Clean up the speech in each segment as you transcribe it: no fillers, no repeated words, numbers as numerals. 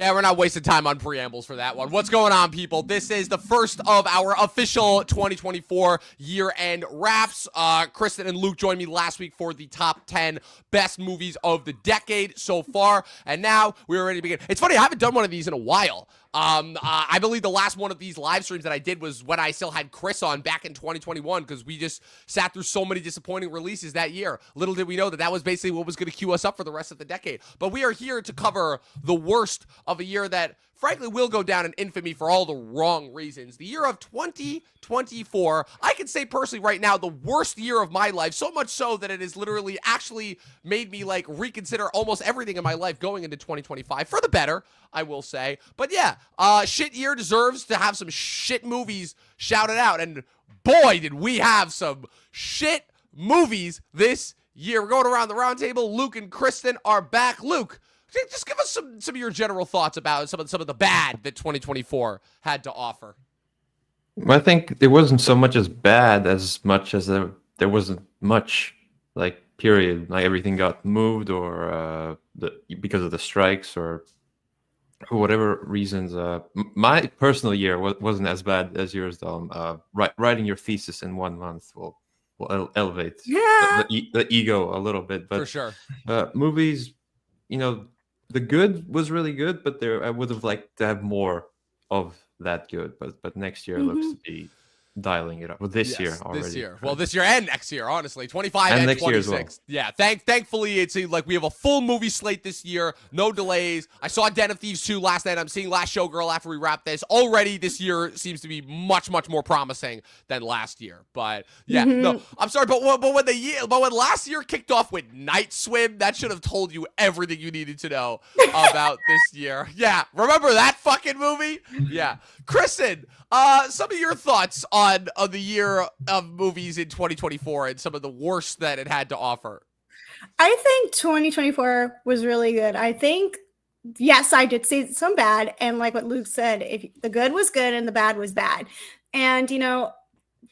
Yeah, we're not wasting time on preambles for that one. What's going on, people? This is the first of our official 2024 year-end wraps. Kristen and Luke joined me last week for the top 10 best movies of the decade so far, and now we're ready to begin. It's funny, I haven't done one of these in a while. I believe the last one of these live streams that I did was when I still had Chris on back in 2021, because we just sat through so many disappointing releases that year. Little did we know that that was basically what was going to queue us up for the rest of the decade. But we are here to cover the worst of a year that, frankly, will go down in infamy for all the wrong reasons. The year of 2024, I can say personally right now, the worst year of my life, so much so that it has literally actually made me like reconsider almost everything in my life going into 2025, for the better, I will say. But yeah, shit year deserves to have some shit movies shouted out, and boy, did we have some shit movies this year. We're going around the round table. Luke and Kristen are back. Luke, just give us some of your general thoughts about some of the bad that 2024 had to offer. I think it wasn't so much as bad as much as there wasn't much, like, period. Like, everything got moved or because of the strikes or for whatever reasons. My personal year wasn't as bad as yours, though. Writing your thesis in 1 month will elevate the ego a little bit. But for sure. Movies, the good was really good, but I would have liked to have more of that good. But next year looks to be dialing it up. Well, this year already. This year. Well, this year and next year, honestly. 25 and next 26. Year as well. Yeah, thankfully, it seems like we have a full movie slate this year. No delays. I saw Den of Thieves 2 last night. I'm seeing Last Showgirl after we wrap this. Already this year seems to be much, much more promising than last year. But yeah, no, I'm sorry, but when last year kicked off with Night Swim, that should have told you everything you needed to know about this year. Yeah, remember that fucking movie? Yeah. Kristen, some of your thoughts on the year of movies in 2024 and some of the worst that it had to offer. I think 2024 was really good. I think, yes, I did see some bad. And like what Luke said, if the good was good and the bad was bad. And,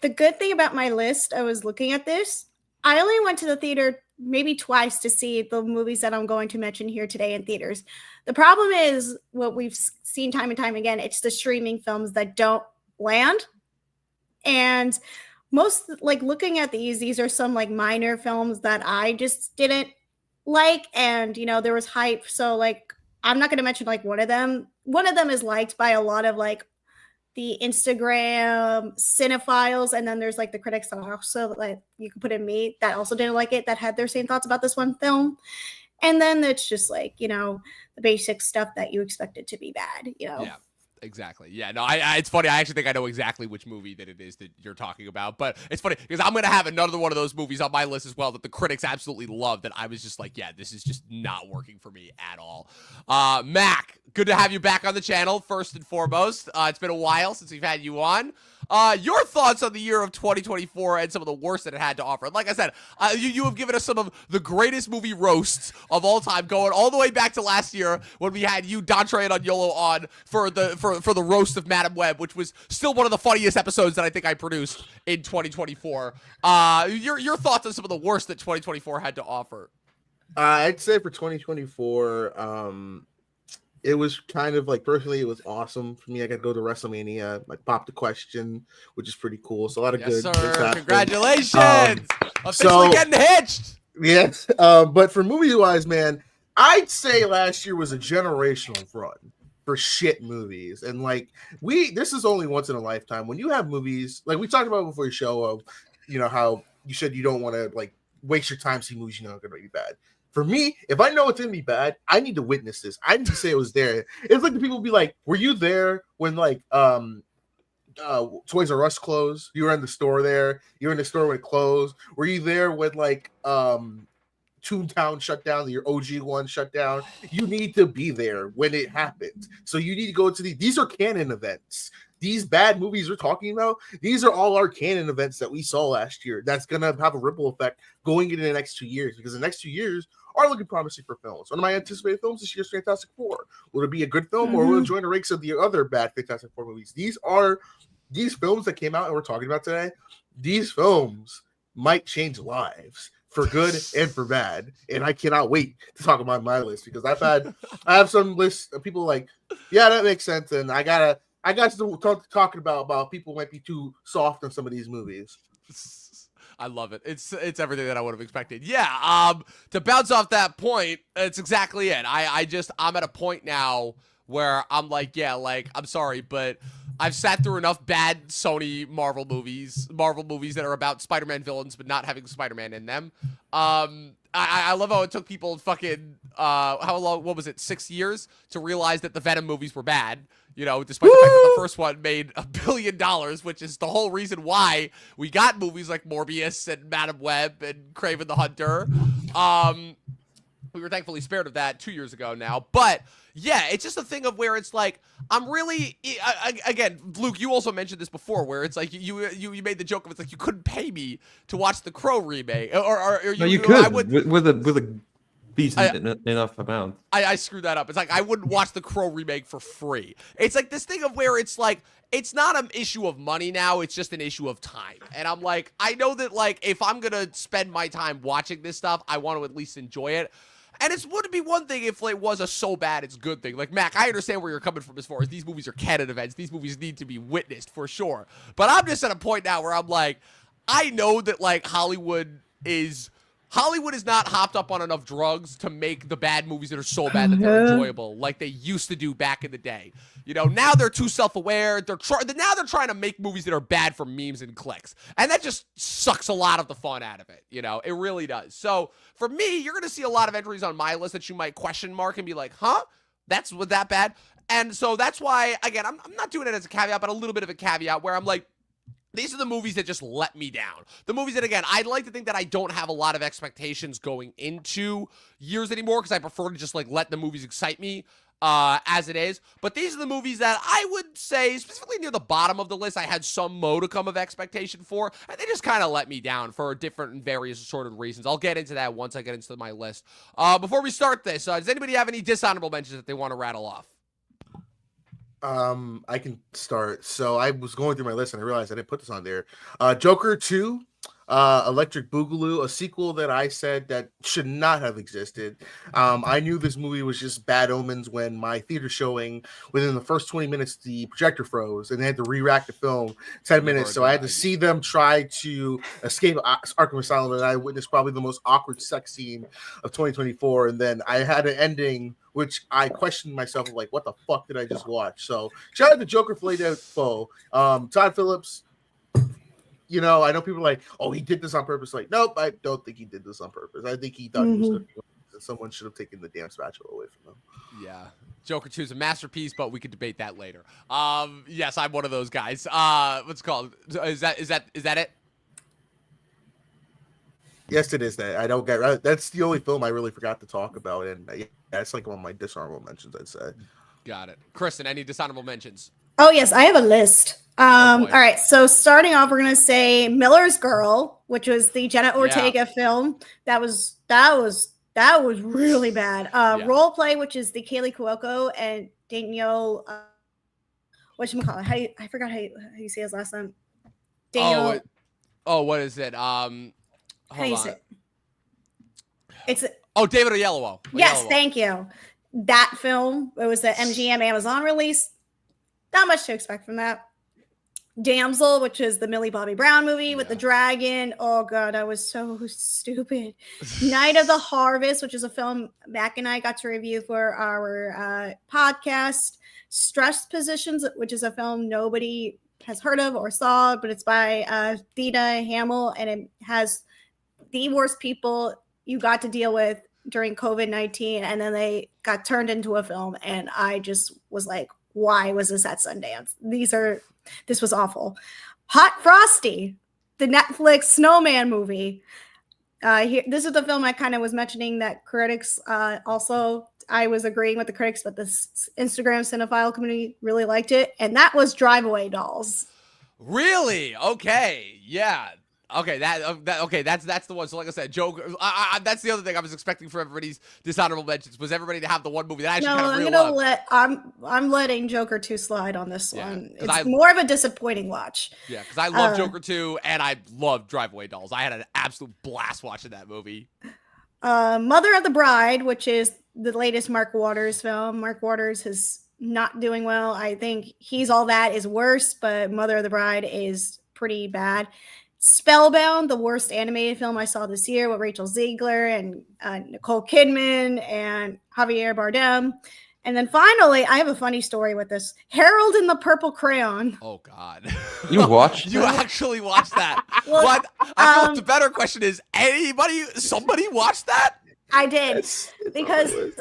the good thing about my list, I was looking at this, I only went to the theater maybe twice to see the movies that I'm going to mention here today in theaters. The problem is what we've seen time and time again, it's the streaming films that don't land. And most, like, looking at these are some like minor films that I just didn't like. And, there was hype. So like, I'm not going to mention like one of them. One of them is liked by a lot of like the Instagram cinephiles. And then there's like the critics that also, like, you could put in me that also didn't like it, that had their same thoughts about this one film. And then it's just like, the basic stuff that you expected to be bad, Yeah. Exactly. Yeah, no, it's funny. I actually think I know exactly which movie that it is that you're talking about. But it's funny because I'm going to have another one of those movies on my list as well that the critics absolutely love, that I was just like, yeah, this is just not working for me at all. Mac, good to have you back on the channel, first and foremost. It's been a while since we've had you on. Your thoughts on the year of 2024 and some of the worst that it had to offer. Like I said, you have given us some of the greatest movie roasts of all time, going all the way back to last year when we had you, Dantre, and Onyolo on for the roast of Madam Web, which was still one of the funniest episodes that I think I produced in 2024. Your thoughts on some of the worst that 2024 had to offer. I'd say for 2024, it was kind of like, personally, it was awesome for me. I got to go to WrestleMania, like Pop the Question, which is pretty cool. So a lot of good. Sir. Congratulations! Officially getting hitched. Yes, but for movie-wise, man, I'd say last year was a generational run for shit movies. And like, this is only once in a lifetime. When you have movies, like we talked about before the show of, how you said you don't want to like waste your time seeing movies you know are going to be bad. For me, if I know it's going to be bad, I need to witness this. I need to say it was there. It's like the people be like, were you there when like Toys R Us closed? You were in the store there. You were in the store when it closed. Were you there when like Toontown shut down, your OG one shut down? You need to be there when it happened. So you need to go to these are canon events. These bad movies we're talking about, these are all our canon events that we saw last year. That's going to have a ripple effect going into the next 2 years, because the next 2 years are looking promising for films. One of my anticipated films this year is Fantastic Four. Will it be a good film, or will it join the ranks of the other bad Fantastic Four movies? These films that came out and we're talking about today. These films might change lives for good and for bad. And I cannot wait to talk about my list because I have some lists of people like, yeah, that makes sense. And I got to talking about people might be too soft on some of these movies. I love it. It's everything that I would have expected. Yeah. To bounce off that point, it's exactly it. I'm at a point now where I'm like, yeah, like, I'm sorry, but I've sat through enough bad Sony Marvel movies that are about Spider-Man villains but not having Spider-Man in them. I love how it took people fucking how long? What was it? 6 years to realize that the Venom movies were bad. You know, despite the fact that the first one made $1 billion, which is the whole reason why we got movies like Morbius and Madam Web and Kraven the Hunter. We were thankfully spared of that 2 years ago now. But yeah, it's just a thing of where it's like, I'm really, again, Luke, you also mentioned this before, where it's like you made the joke of it's like you couldn't pay me to watch the Crow remake, or you could I would, with a decent enough amount. I screwed that up. It's like I wouldn't watch the Crow remake for free. It's like this thing of where it's like, it's not an issue of money now, it's just an issue of time. And I'm like, I know that like if I'm gonna spend my time watching this stuff, I want to at least enjoy it. And it would be one thing if it was a so bad it's good thing. Like, Mac, I understand where you're coming from as far as these movies are canon events. These movies need to be witnessed for sure. But I'm just at a point now where I'm like, I know that like Hollywood is not hopped up on enough drugs to make the bad movies that are so bad that they're enjoyable like they used to do back in the day. You know, now they're too self-aware. Now they're trying to make movies that are bad for memes and clicks. And that just sucks a lot of the fun out of it. You know, it really does. So for me, you're going to see a lot of entries on my list that you might question mark and be like, huh? Was that bad? And so that's why, again, I'm not doing it as a caveat, but a little bit of a caveat where I'm like, these are the movies that just let me down. The movies that, again, I'd like to think that I don't have a lot of expectations going into years anymore because I prefer to just, like, let the movies excite me as it is. But these are the movies that I would say, specifically near the bottom of the list, I had some modicum of expectation for, and they just kind of let me down for different and various sort of reasons. I'll get into that once I get into my list. Before we start this, does anybody have any dishonorable mentions that they want to rattle off? I can start. So I was going through my list and I realized I didn't put this on there. Joker 2, Electric Boogaloo, a sequel that I said that should not have existed. I knew this movie was just bad omens when my theater showing, within the first 20 minutes, the projector froze and they had to re-rack the film 10 minutes. So I had to see them try to escape Arkham Asylum, and I witnessed probably the most awkward sex scene of 2024. And then I had an ending which I questioned myself, like, what the fuck did I just watch? So shout out to Joker Flay Foe. Todd Phillips, you know, I know people are like, oh, he did this on purpose. Like, nope, I don't think he did this on purpose. I think he thought he was going to. Someone should have taken the damn spatula away from him. Yeah. Joker 2 is a masterpiece, but we could debate that later. Yes, I'm one of those guys. What's it called? Is that it? Yes, it is that. I don't get. That's the only film I really forgot to talk about, and that's like one of my dishonorable mentions, I'd say. Got it. Kristen, any dishonorable mentions? Oh yes, I have a list. All right, so starting off, we're gonna say Miller's Girl, which was the Jenna Ortega film. That was really bad. Role Play, which is the Kaylee Cuoco and Daniel. Whatchamacallit? I forgot how you say his last name. Daniel. What is it? How you say it? It's David Oyelowo. Yes, thank you. That film, it was the MGM Amazon release. Not much to expect from that. Damsel, which is the Millie Bobby Brown movie with the dragon. Oh god, that was so stupid. Night of the Harvest, which is a film Mac and I got to review for our podcast. Stress Positions, which is a film nobody has heard of or saw, but it's by Theda Hamill, and it has the worst people you got to deal with during COVID-19, and then they got turned into a film, and I just was like, why was this at Sundance? This was awful. Hot Frosty, the Netflix snowman movie. This is the film I kind of was mentioning that critics also, I was agreeing with the critics, but this Instagram cinephile community really liked it, and that was Drive Away Dolls. Really? Okay. Yeah. Okay, that's the one. So like I said, Joker. That's the other thing I was expecting for everybody's dishonorable mentions was everybody to have the one movie that I actually No, kind of I'm really gonna love. I'm letting Joker 2 slide on this Yeah, one. 'cause It's more of a disappointing watch. Yeah, because I love Joker 2 and I love Drive Away Dolls. I had an absolute blast watching that movie. Mother of the Bride, which is the latest Mark Waters film. Mark Waters is not doing well. I think He's All That is worse, but Mother of the Bride is pretty bad. Spellbound, the worst animated film I saw this year with Rachel Zegler and Nicole Kidman and Javier Bardem. And then finally, I have a funny story with this. Harold and the Purple Crayon. Oh God, You watched you that? actually watched that? Well, What? I feel like the better question is somebody watched that? I did It's because on the list.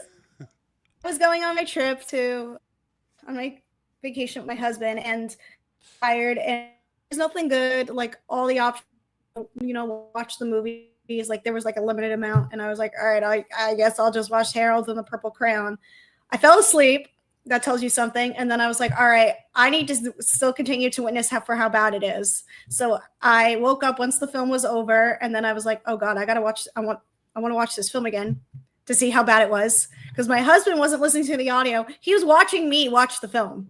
I was going on my vacation with my husband and tired, and there's nothing good. Like all the options, watch the movies. Like there was like a limited amount, and I was like, all right, I guess I'll just watch Harold and the Purple Crayon. I fell asleep. That tells you something. And then I was like, all right, I need to still continue to witness how bad it is. So I woke up once the film was over, and then I was like, oh God, I want to watch this film again to see how bad it was. Because my husband wasn't listening to the audio. He was watching me watch the film.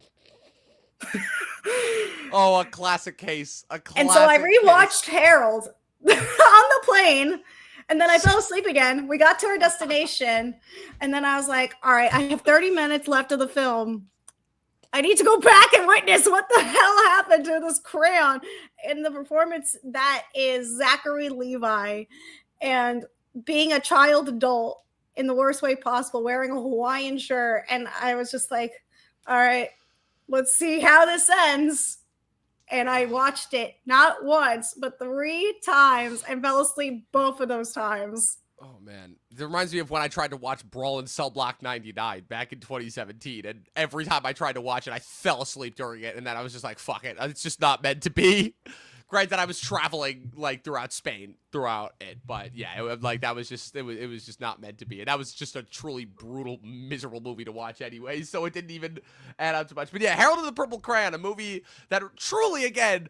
Oh, a classic case. And so I rewatched Harold on the plane. And then I fell asleep again. We got to our destination. And then I was like, all right, I have 30 minutes left of the film. I need to go back and witness what the hell happened to this crayon. And the performance that is Zachary Levi and being a child adult in the worst way possible, wearing a Hawaiian shirt. And I was just like, all right, let's see how this ends. And I watched it not once, but 3 times and fell asleep both of those times. Oh, man. It reminds me of when I tried to watch Brawl in Cell Block 99 back in 2017. And every time I tried to watch it, I fell asleep during it. And then I was just like, fuck it. It's just not meant to be. Granted, I was traveling like throughout Spain throughout it. But yeah, that was just, it was just not meant to be. And that was just a truly brutal, miserable movie to watch anyway. So it didn't even add up too much. But yeah, Harold and the Purple Crayon, a movie that truly, again,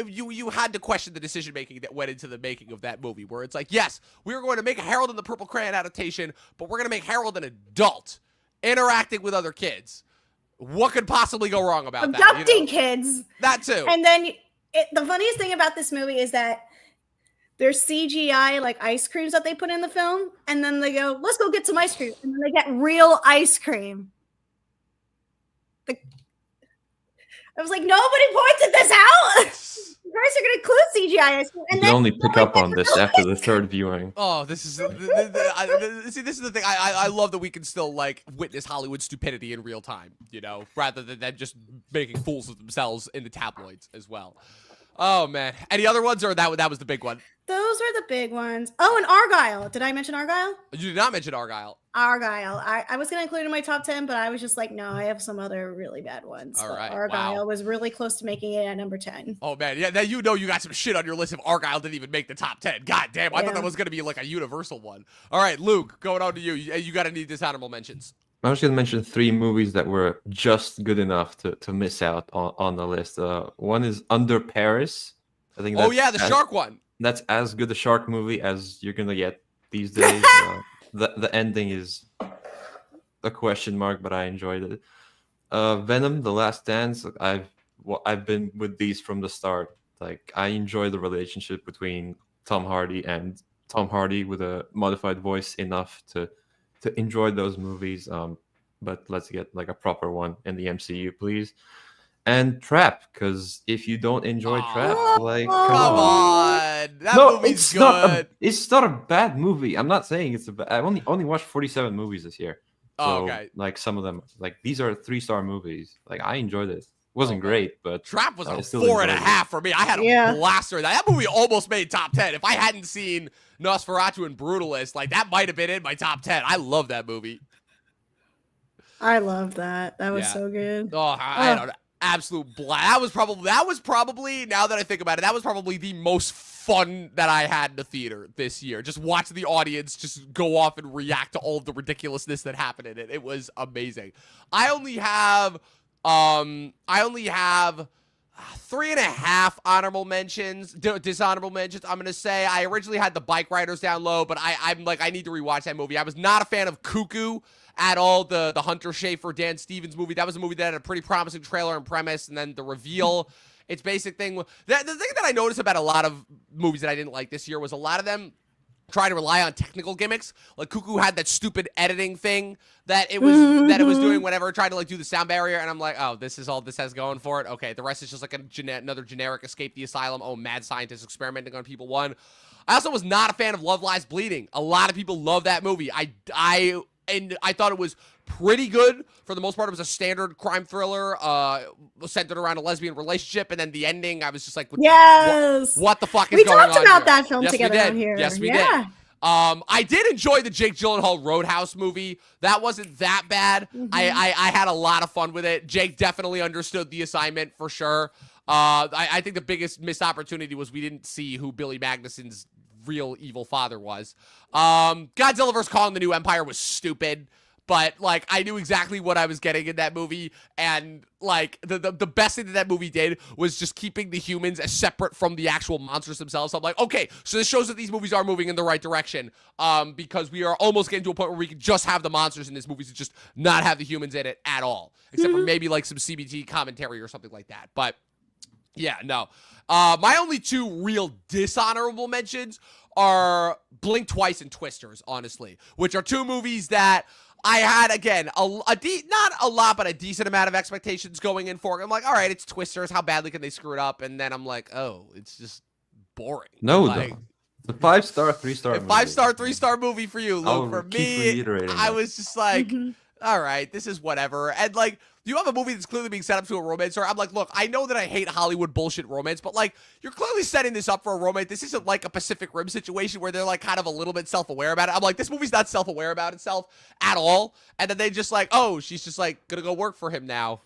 you had to question the decision making that went into the making of that movie, where it's like, yes, we were going to make a Harold and the Purple Crayon adaptation, but we're going to make Harold an adult interacting with other kids. What could possibly go wrong about that? Abducting kids. That too. And then the funniest thing about this movie is that there's CGI like ice creams that they put in the film, and then they go, let's go get some ice cream. And then they get real ice cream. I was like, nobody pointed this out. You guys are going to include CGI ice cream. And You can only pick up on this after the third viewing. Oh, this is see, this is the thing. I love that we can still like witness Hollywood stupidity in real time, rather than them just making fools of themselves in the tabloids as well. Oh man, any other ones, or that was the big one? Those are the big ones. Oh, and Argyle. Did I mention Argyle? You did not mention Argyle. Argyle. I was going to include it in my top 10, but I was just like, no, I have some other really bad ones. All But right, Argyle wow. was really close to making it at number 10. Oh man, yeah. Now you got some shit on your list if Argyle didn't even make the top 10. God damn, I thought that was gonna be like a universal one. All right, Luke, going on to you. You got any dishonorable mentions? I was going to mention 3 movies that were just good enough to miss out on the list. One is Under Paris. I think. Oh yeah, the shark one. That's as good a shark movie as you're gonna get these days. The ending is a question mark, but I enjoyed it. Venom: The Last Dance. I've been with these from the start. Like I enjoy the relationship between Tom Hardy with a modified voice enough to enjoy those movies. But let's get like a proper one in the MCU, please. And Trap, because if you don't enjoy Trap, like Come on, that movie's good. It's not a bad movie. I'm not saying it's a bad. I only watched 47 movies this year. So, Oh, okay. Like some of them, like these are 3-star movies. Like I enjoyed it. It wasn't great, but Trap was I a still 4.5 for me. I had a Yeah. blaster. That movie almost made top 10. If I hadn't seen Nosferatu and Brutalist, like that might have been in my top 10. I love that movie. I love that. That was Yeah. so good. Oh, I had an absolute blast. That was probably, now that I think about it, that was probably the most fun that I had in the theater this year. Just watch the audience just go off and react to all of the ridiculousness that happened in it. It was amazing. I only have 3.5 honorable mentions, dishonorable mentions. I'm gonna say I originally had the Bike Riders down low, but I'm like I need to rewatch that movie. I was not a fan of Cuckoo at all. The Hunter Schafer, Dan Stevens movie. That was a movie that had a pretty promising trailer and premise, and then the reveal. Its basic thing. The thing that I noticed about a lot of movies that I didn't like this year was a lot of them try to rely on technical gimmicks. Like Cuckoo had that stupid editing thing that it was doing whenever it tried to like do the sound barrier, and I'm like, oh, this is all this has going for it. Okay, the rest is just like another generic escape the asylum. Oh, mad scientist experimenting on people. One. I also was not a fan of Love Lies Bleeding. A lot of people love that movie. I thought it was pretty good for the most part. It was a standard crime thriller centered around a lesbian relationship, and then the ending, I was just like, yes, what the fuck is we going on? We talked about here? that film yes, together out here. Yes, we did. I did enjoy the Jake Gyllenhaal Roadhouse movie. That wasn't that bad. I had a lot of fun with it. Jake definitely understood the assignment for sure. I think the biggest missed opportunity was we didn't see who Billy Magnuson's real evil father was. Godzilla vs. Kong: The New Empire was stupid, but like I knew exactly what I was getting in that movie, and like the best thing that movie did was just keeping the humans as separate from the actual monsters themselves. So I'm like, okay, so this shows that these movies are moving in the right direction, because we are almost getting to a point where we can just have the monsters in these movies and just not have the humans in it at all, except for maybe like some CBT commentary or something like that. But yeah, no. My only two real dishonorable mentions are Blink Twice and Twisters, honestly, which are two movies that I had, again, not a lot, but a decent amount of expectations going in for. I'm like, all right, it's Twisters. How badly can they screw it up? And then I'm like, oh, it's just boring. No, like, the 5-star, 3-star movie. 5-star, 3-star movie for you, Luke. For me, I was just like, all right, this is whatever. And like, you have a movie that's clearly being set up to a romance story. I'm like, look, I know that I hate Hollywood bullshit romance, but like, you're clearly setting this up for a romance. This isn't like a Pacific Rim situation where they're like kind of a little bit self-aware about it. I'm like, this movie's not self-aware about itself at all. And then they just like, oh, she's just like gonna go work for him now,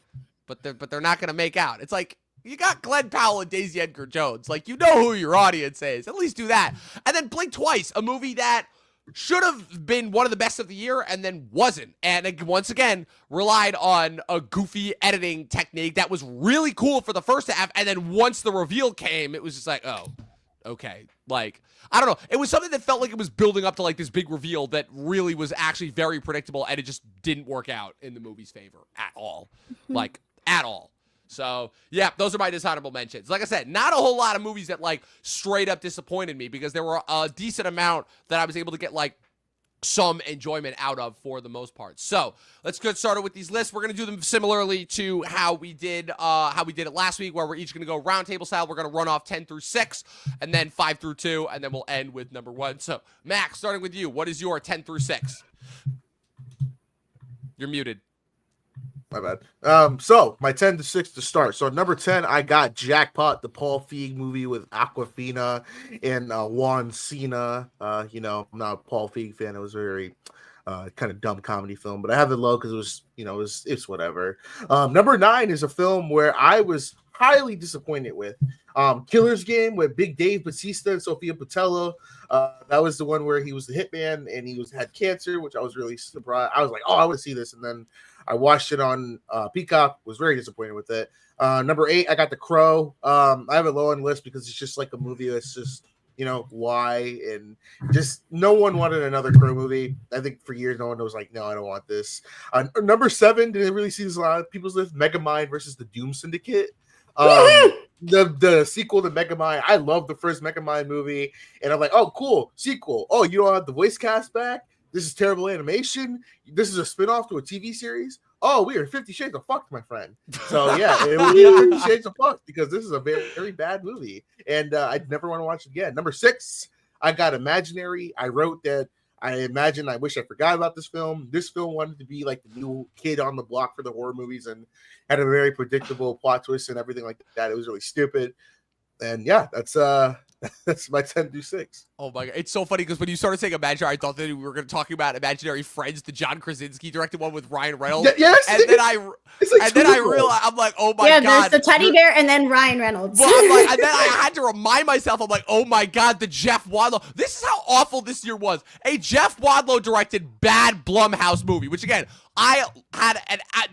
but they're not gonna make out. It's like, you got Glenn Powell and Daisy Edgar Jones. Like, you know who your audience is. At least do that. And then Blink Twice, a movie that should have been one of the best of the year and then wasn't. And once again, relied on a goofy editing technique that was really cool for the first half. And then once the reveal came, it was just like, oh, okay. Like, I don't know. It was something that felt like it was building up to like this big reveal that really was actually very predictable. And it just didn't work out in the movie's favor at all. Like, at all. So, yeah, those are my dishonorable mentions. Like I said, not a whole lot of movies that, like, straight up disappointed me because there were a decent amount that I was able to get, like, some enjoyment out of for the most part. So, let's get started with these lists. We're going to do them similarly to how we did it last week, where we're each going to go roundtable style. We're going to run off 10 through 6, and then 5 through 2, and then we'll end with number 1. So, Max, starting with you, what is your 10 through 6? You're muted. My bad. So my 10 to 6 to start. So number 10, I got Jackpot, the Paul Feig movie with Aquafina and Juan Cena. I'm not a Paul Feig fan. It was a very kind of dumb comedy film, but I have it low because it was, it's whatever. Number 9 is a film where I was highly disappointed with. Killer's Game with Big Dave Bautista and Sophia Boutella. That was the one where he was the hitman and he had cancer, which I was really surprised. I was like, oh, I want to see this, and then I watched it on Peacock. Was very disappointed with it. Number 8, I got The Crow. I have it low on the list because it's just like a movie that's just, why, and just no one wanted another Crow movie. I think for years no one was like, no, I don't want this. Number 7, didn't really see this a lot of people's list. Megamind versus the Doom Syndicate. The sequel to Megamind. I love the first Megamind movie, and I'm like, oh, cool, sequel. Oh, you don't have the voice cast back? This is terrible animation. This is a spinoff to a TV series. Oh, we are 50 Shades of Fucked, my friend. So yeah, it will be 50 Shades of Fucked because this is a very, very bad movie, and I'd never want to watch it again. Number 6, I got Imaginary. I wrote that I wish I forgot about this film. This film wanted to be like the new kid on the block for the horror movies and had a very predictable plot twist and everything like that. It was really stupid. And yeah, that's my 10 through 6. Oh my god, it's so funny because when you started saying imaginary, I thought that we were going to talk about Imaginary Friends, the John Krasinski directed one with Ryan Reynolds. Yes, and then I like realized, I'm like, oh my yeah, god, there's the teddy bear and then Ryan Reynolds. Well, I'm like, and then I had to remind myself, I'm like, oh my god, the Jeff Wadlow. This is how awful this year was. A Jeff Wadlow directed bad Blumhouse movie, which again, I had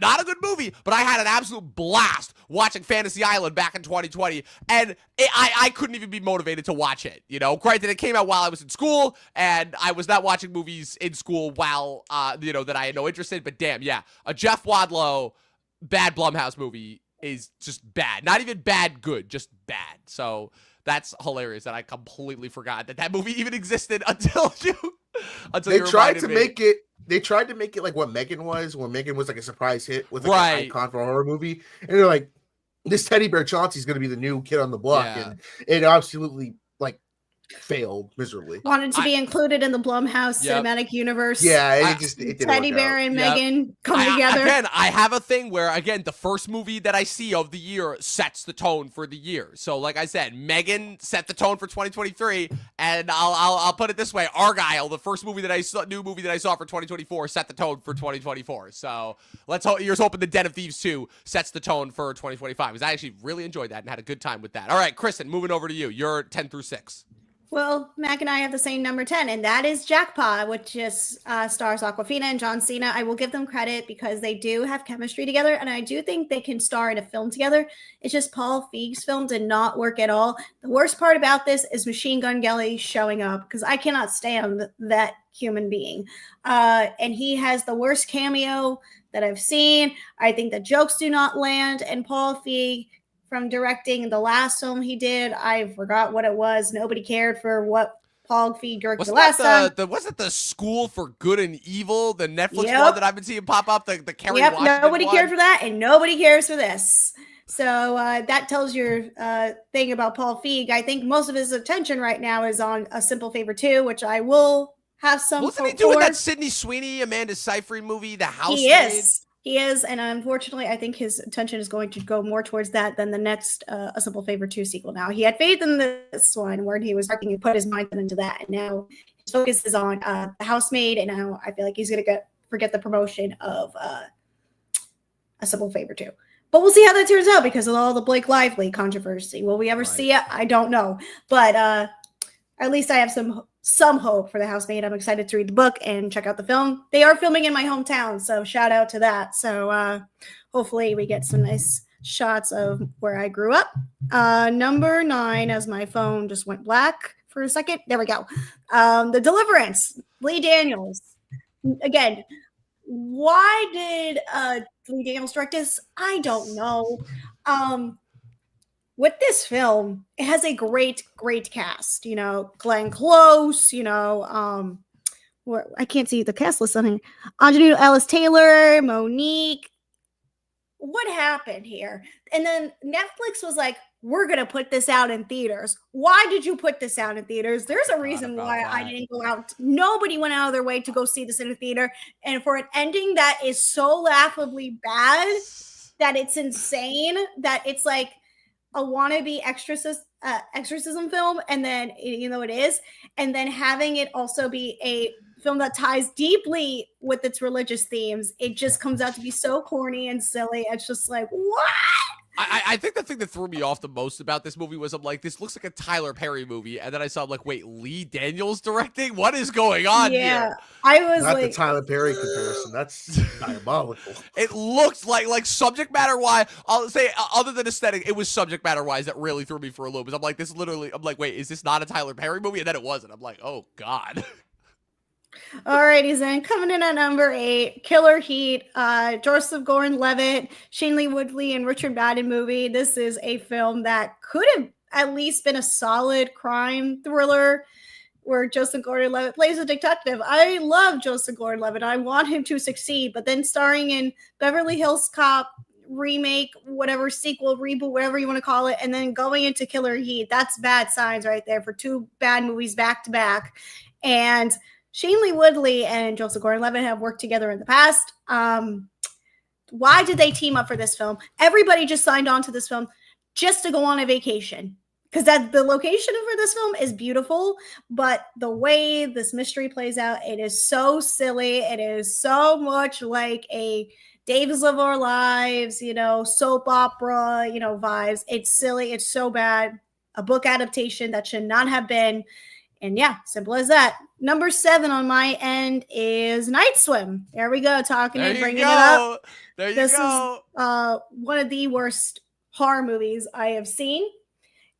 not a good movie, but I had an absolute blast watching Fantasy Island back in 2020, and I couldn't even be motivated to watch it. You know, granted, it came out while I was in school, and I was not watching movies in school while, that I had no interest in. But damn, yeah, a Jeff Wadlow bad Blumhouse movie is just bad. Not even bad good, just bad. So that's hilarious that I completely forgot that movie even existed until they you tried to me. make it. They tried to make it like what Megan was, when Megan was like a surprise hit with like an icon for a horror movie, and they're like, this teddy bear Chauncey's going to be the new kid on the block, and it absolutely like failed miserably. Wanted to be included in the Blumhouse cinematic universe. Yeah, it didn't Teddy Bear and Megan come together. Again, I have a thing where, again, the first movie that I see of the year sets the tone for the year. So, like I said, Megan set the tone for 2023, and I'll put it this way: Argyle, the first movie that I saw, new movie that I saw for 2024, set the tone for 2024. So let's hope. Here's hoping the Den of Thieves 2 sets the tone for 2025, because I actually really enjoyed that and had a good time with that. All right, Kristen, moving over to you. You're 10 through 6. Well, Mac and I have the same number 10, and that is Jackpot, which just stars Awkwafina and John Cena. I will give them credit because they do have chemistry together, and I do think they can star in a film together. It's just Paul Feig's film did not work at all. The worst part about this is Machine Gun Kelly showing up, because I cannot stand that human being. And he has the worst cameo that I've seen. I think the jokes do not land, and Paul Feig, from directing the last film he did, I forgot what it was. Nobody cared for what Paul Feig directed the last time. Wasn't the School for Good and Evil, the Netflix one that I've been seeing pop up, the Kerry Washington nobody one? cared for that, and nobody cares for this. So that tells your thing about Paul Feig. I think most of his attention right now is on A Simple Favor 2, which I will have some Wasn't he doing that Sydney Sweeney, Amanda Seyfried movie, The Housemaid? He is, and unfortunately, I think his attention is going to go more towards that than the next A Simple Favor 2 sequel. Now, he had faith in this one where he was working and put his mind into that, and now his focus is on The Housemaid, and now I feel like he's going to forget the promotion of A Simple Favor 2. But we'll see how that turns out because of all the Blake Lively controversy. Will we ever see it? I don't know. But at least I have some hope for The Housemaid. I'm excited to read the book and check out the film. They are filming in my hometown, so shout out to that. So hopefully we get some nice shots of where I grew up. Number 9, as my phone just went black for a second. There we go. The Deliverance, Lee Daniels. Again, why did Lee Daniels direct this? I don't know. With this film, it has a great cast. You know, Glenn Close, I can't see the cast list on here. Angelina Ellis Taylor, Monique. What happened here? And then Netflix was like, we're going to put this out in theaters. Why did you put this out in theaters? There's a reason why I didn't go out. Nobody went out of their way to go see this in a theater. And for an ending that is so laughably bad that it's insane, that it's like a wannabe exorcism film, and then it is, and then having it also be a film that ties deeply with its religious themes, it just comes out to be so corny and silly. It's just like, what? I think the thing that threw me off the most about this movie was I'm like, this looks like a Tyler Perry movie, and then I saw, I'm like, wait, Lee Daniels directing? What is going on here? I was not the Tyler Perry comparison. That's diabolical. It looks like subject matter wise. I'll say, other than aesthetic, it was subject matter wise that really threw me for a loop. I'm like, I'm like, wait, is this not a Tyler Perry movie? And then it wasn't. I'm like, oh god. Alrighty, then coming in at number 8, Killer Heat, Joseph Gordon-Levitt, Shailene Woodley, and Richard Madden movie. This is a film that could have at least been a solid crime thriller where Joseph Gordon-Levitt plays a detective. I love Joseph Gordon-Levitt. I want him to succeed, but then starring in Beverly Hills Cop remake, whatever, sequel, reboot, whatever you want to call it, and then going into Killer Heat, that's bad signs right there for 2 bad movies back to back. And Shailene Woodley and Joseph Gordon-Levitt have worked together in the past. Why did they team up for this film? Everybody just signed on to this film just to go on a vacation. because that the location for this film is beautiful, but the way this mystery plays out, it is so silly. It is so much like a Days of Our Lives, soap opera, vibes. It's silly. It's so bad. A book adaptation that should not have been. And yeah, simple as that. Number 7 on my end is Night Swim. There we go, talking There it, you bringing go. it up. There you This go. is one of the worst horror movies I have seen.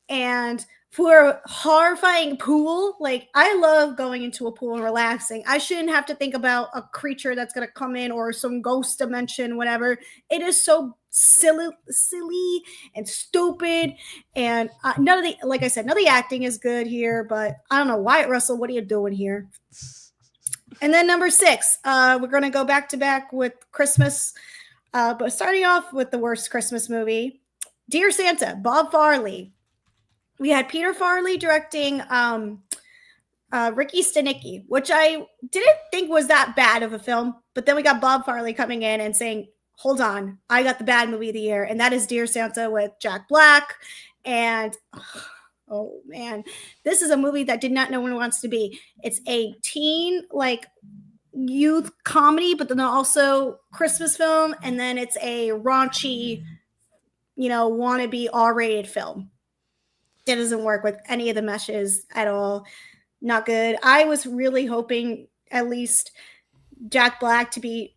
And for a horrifying pool, like I love going into a pool and relaxing. I shouldn't have to think about a creature that's going to come in or some ghost dimension, whatever. It is so silly and stupid. And none of the acting is good here, but I don't know. Wyatt Russell, what are you doing here? And then number 6, we're going to go back to back with Christmas, but starting off with the worst Christmas movie, Dear Santa, Bob Farley. We had Peter Farley directing Ricky Stenicki, which I didn't think was that bad of a film. But then we got Bob Farley coming in and saying, hold on, I got the bad movie of the year. And that is Dear Santa with Jack Black. And oh man, this is a movie that did not know what it wants to be. It's a teen, youth comedy, but then also Christmas film. And then it's a raunchy, wannabe R-rated film. It doesn't work with any of the meshes at all. Not good. I was really hoping at least Jack Black to be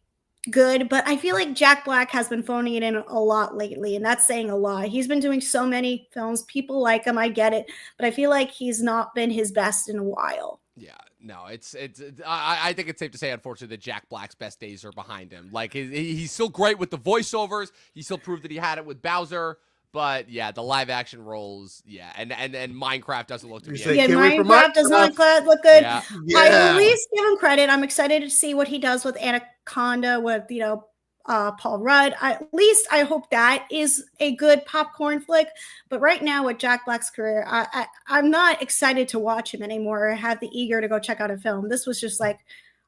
good, but I feel like Jack Black has been phoning it in a lot lately, and that's saying a lot. He's been doing so many films. People like him. I get it, but I feel like he's not been his best in a while. Yeah, no, I think it's safe to say, unfortunately, that Jack Black's best days are behind him. Like, he's still great with the voiceovers. He still proved that he had it with Bowser. But yeah, the live action roles, yeah, and Minecraft doesn't look to be. Yeah, Minecraft does not look good. Yeah. I at least give him credit. I'm excited to see what he does with Anaconda with Paul Rudd. At least I hope that is a good popcorn flick. But right now with Jack Black's career, I'm not excited to watch him anymore or have the eager to go check out a film. This was just like,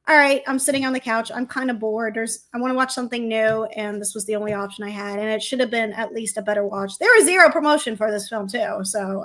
all right, I'm sitting on the couch. I'm kind of bored. I want to watch something new, and this was the only option I had. And it should have been at least a better watch. There was zero promotion for this film too, so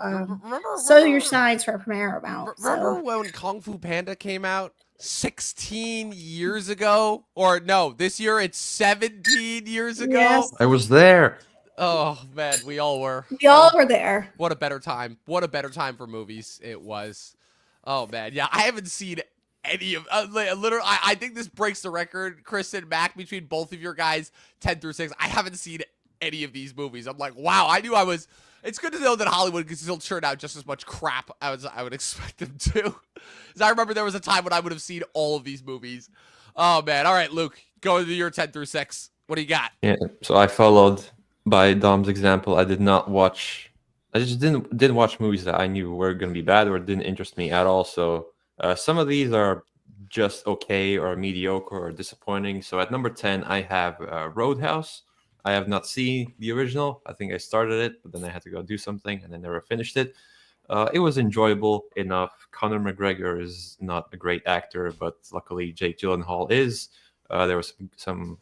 so your signs for Paramount. Remember when Kung Fu Panda came out 16 years ago? Or no, this year it's 17 years ago. Yes. I was there. Oh man, we all were. We all were there. What a better time! What a better time for movies it was. Oh man, yeah, I haven't seen any of literally. I think this breaks the record, Kristen, Mac, between both of your guys, 10 through 6. I haven't seen any of these movies. I'm like, wow, I knew I was. It's good to know that Hollywood can still churn out just as much crap as I would expect them to. Because I remember there was a time when I would have seen all of these movies. Oh man, all right, Luke, go to your 10 through 6. What do you got? Yeah, so I followed by Dom's example. I did not watch. I just didn't watch movies that I knew were going to be bad or didn't interest me at all. So. Some of these are just okay or mediocre or disappointing. So at number 10, I have Roadhouse. I have not seen the original. I think I started it, but then I had to go do something and then never finished it. It was enjoyable enough. Conor McGregor is not a great actor, but luckily Jake Gyllenhaal is. There was some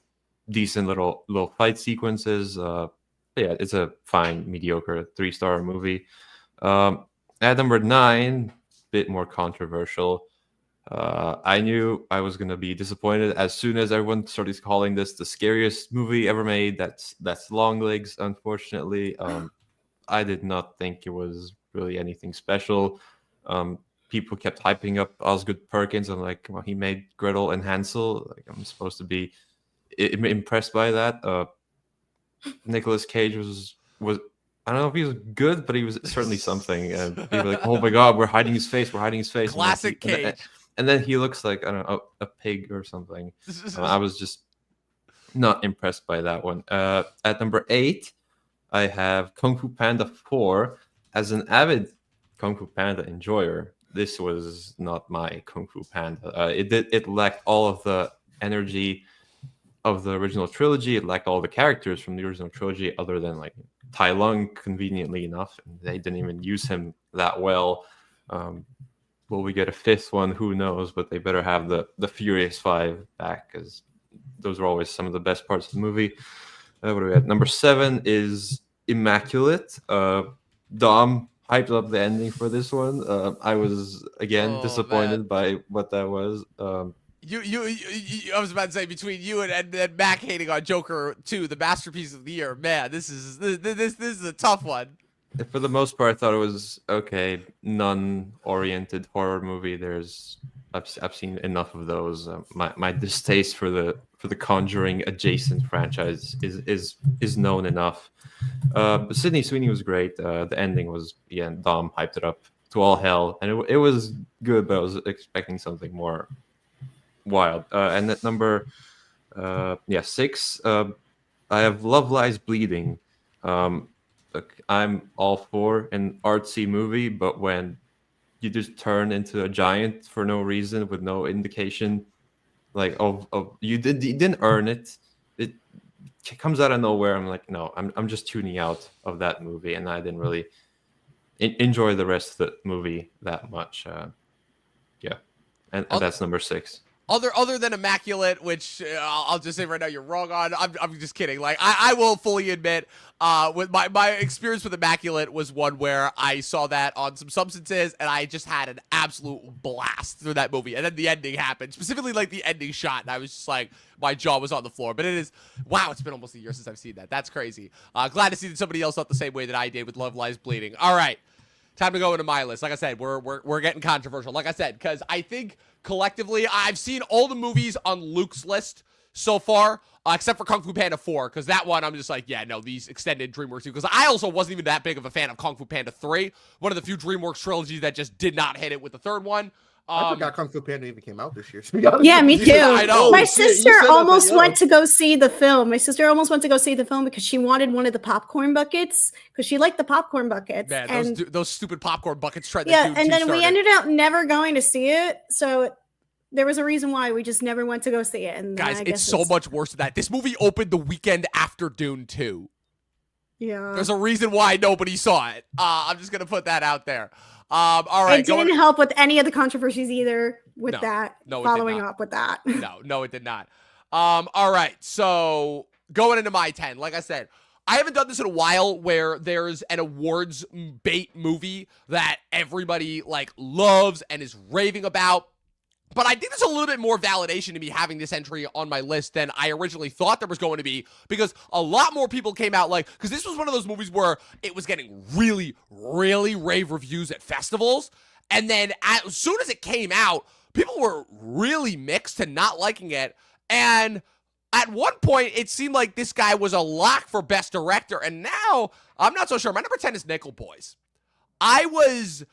decent little fight sequences. Yeah, it's a fine, mediocre 3-star movie. At number 9, bit more controversial. I knew I was gonna be disappointed as soon as everyone started calling this the scariest movie ever made. That's Longlegs. Unfortunately, I did not think it was really anything special. People kept hyping up Osgood Perkins. I'm like, well, he made Gretel and Hansel. Like, I'm supposed to be impressed by that. Nicolas Cage was. I don't know if he was good, but he was certainly something. And people were like, oh my God, we're hiding his face. We're hiding his face. Classic Cage. And then he looks like, I don't know, a pig or something. I was just not impressed by that one. At number 8, I have Kung Fu Panda 4. As an avid Kung Fu Panda enjoyer, this was not my Kung Fu Panda. It lacked all of the energy of the original trilogy. It lacked all the characters from the original trilogy other than like Tai Lung, conveniently enough. And they didn't even use him that well. Will we get a 5th one? Who knows? But they better have the Furious 5 back, because those are always some of the best parts of the movie. What are we at? Number 7 is Immaculate. Dom hyped up the ending for this one. I was again Oh, disappointed man. by what that was. I was about to say, between you and Mac hating on Joker 2, the masterpiece of the year, man, this is a tough one. For the most part, I thought it was okay. Non-oriented horror movie. I've seen enough of those. My distaste for the Conjuring adjacent franchise is known enough. But Sydney Sweeney was great. The ending was, yeah, Dom hyped it up to all hell, and it was good. But I was expecting something more wild. And at number 6, I have Love Lies Bleeding. Look, I'm all for an artsy movie, but when you just turn into a giant for no reason with no indication, like of you didn't earn it. It comes out of nowhere. I'm like, no, I'm just tuning out of that movie, and I didn't really enjoy the rest of the movie that much. Yeah, and that's number 6. Other than Immaculate, which I'll just say right now you're wrong on. I'm just kidding. Like I will fully admit, with my experience with Immaculate was one where I saw that on some substances and I just had an absolute blast through that movie. And then the ending happened, specifically like the ending shot, and I was just like, my jaw was on the floor. But it is, wow, it's been almost a year since I've seen that. That's crazy. Glad to see that somebody else felt the same way that I did with Love Lies Bleeding. All right. Time to go into my list. Like I said, we're getting controversial. Like I said, because I think collectively, I've seen all the movies on Luke's list so far, except for Kung Fu Panda 4, because that one I'm just like, yeah, no, these extended DreamWorks, because I also wasn't even that big of a fan of Kung Fu Panda 3, one of the few DreamWorks trilogies that just did not hit it with the third one. I forgot Kung Fu Panda even came out this year. To be honest Yeah, me with you. too. I know. My You sister said that, almost yeah. went to go see the film. My sister almost went to go see the film because she wanted one of the popcorn buckets because she liked the popcorn buckets. Man, and those stupid popcorn buckets tried yeah, to and then we ended up never going to see it. So there was a reason why we just never went to go see it. And Guys, I it's guess so much worse than that. This movie opened the weekend after Dune 2. Yeah. There's a reason why nobody saw it. I'm just gonna put that out there. All right. It didn't help with any of the controversies either with No. that. No, it did following not. up with that. No, it did not. All right. So going into my 10, like I said, I haven't done this in a while where there's an awards bait movie that everybody like loves and is raving about. But I think there's a little bit more validation to me having this entry on my list than I originally thought there was going to be, because a lot more people came out because this was one of those movies where it was getting really, really rave reviews at festivals. And then as soon as it came out, people were really mixed to not liking it. And at one point, it seemed like this guy was a lock for Best Director. And now, I'm not so sure. My number 10 is Nickel Boys. I was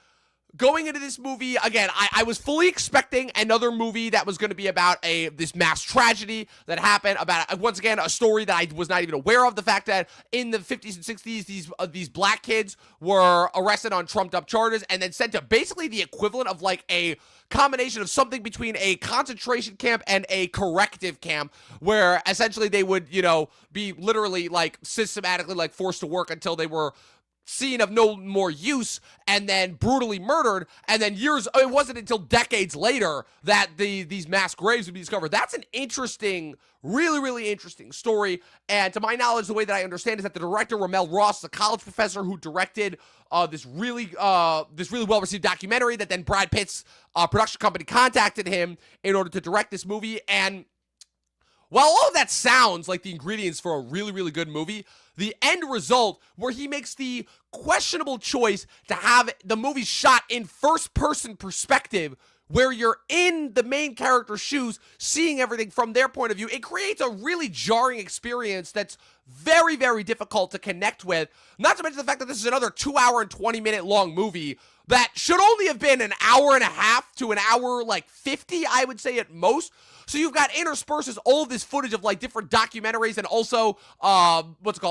going into this movie, again, I was fully expecting another movie that was going to be about this mass tragedy that happened, about, once again, a story that I was not even aware of. The fact that in the 50s and 60s, these black kids were arrested on trumped-up charges and then sent to basically the equivalent of like a combination of something between a concentration camp and a corrective camp, where essentially they would, be literally like systematically like forced to work until they were seen of no more use and then brutally murdered. And then it wasn't until decades later that these mass graves would be discovered. That's an interesting, really, really interesting story. And to my knowledge, the way that I understand is that the director, Ramel Ross, is a college professor who directed this really well-received documentary that then Brad Pitt's production company contacted him in order to direct this movie. And while all of that sounds like the ingredients for a really, really good movie, the end result, where he makes the questionable choice to have the movie shot in first-person perspective, where you're in the main character's shoes, seeing everything from their point of view, it creates a really jarring experience that's very, very difficult to connect with. Not to mention the fact that this is another 2-hour and 20-minute long movie that should only have been an hour and a half to an hour, 50, I would say at most. So you've got intersperses all of this footage of different documentaries and also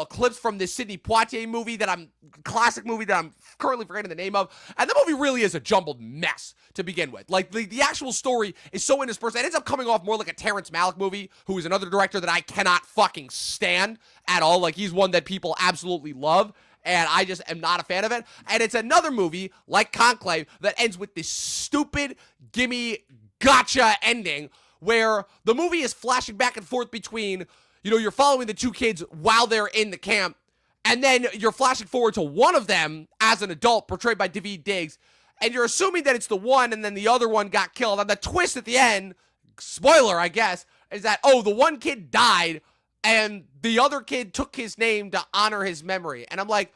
clips from this Sidney Poitier classic movie that I'm currently forgetting the name of. And the movie really is a jumbled mess to begin with. The actual story is so interspersed. It ends up coming off more like a Terrence Malick movie, who is another director that I cannot fucking stand at all. He's one that people absolutely love, and I just am not a fan of it. And it's another movie, like Conclave, that ends with this stupid, gimme, gotcha ending, where the movie is flashing back and forth between, you're following the two kids while they're in the camp, and then you're flashing forward to one of them as an adult, portrayed by Daveed Diggs, and you're assuming that it's the one, and then the other one got killed. And the twist at the end, spoiler, I guess, is that, oh, the one kid died, and the other kid took his name to honor his memory. And I'm like,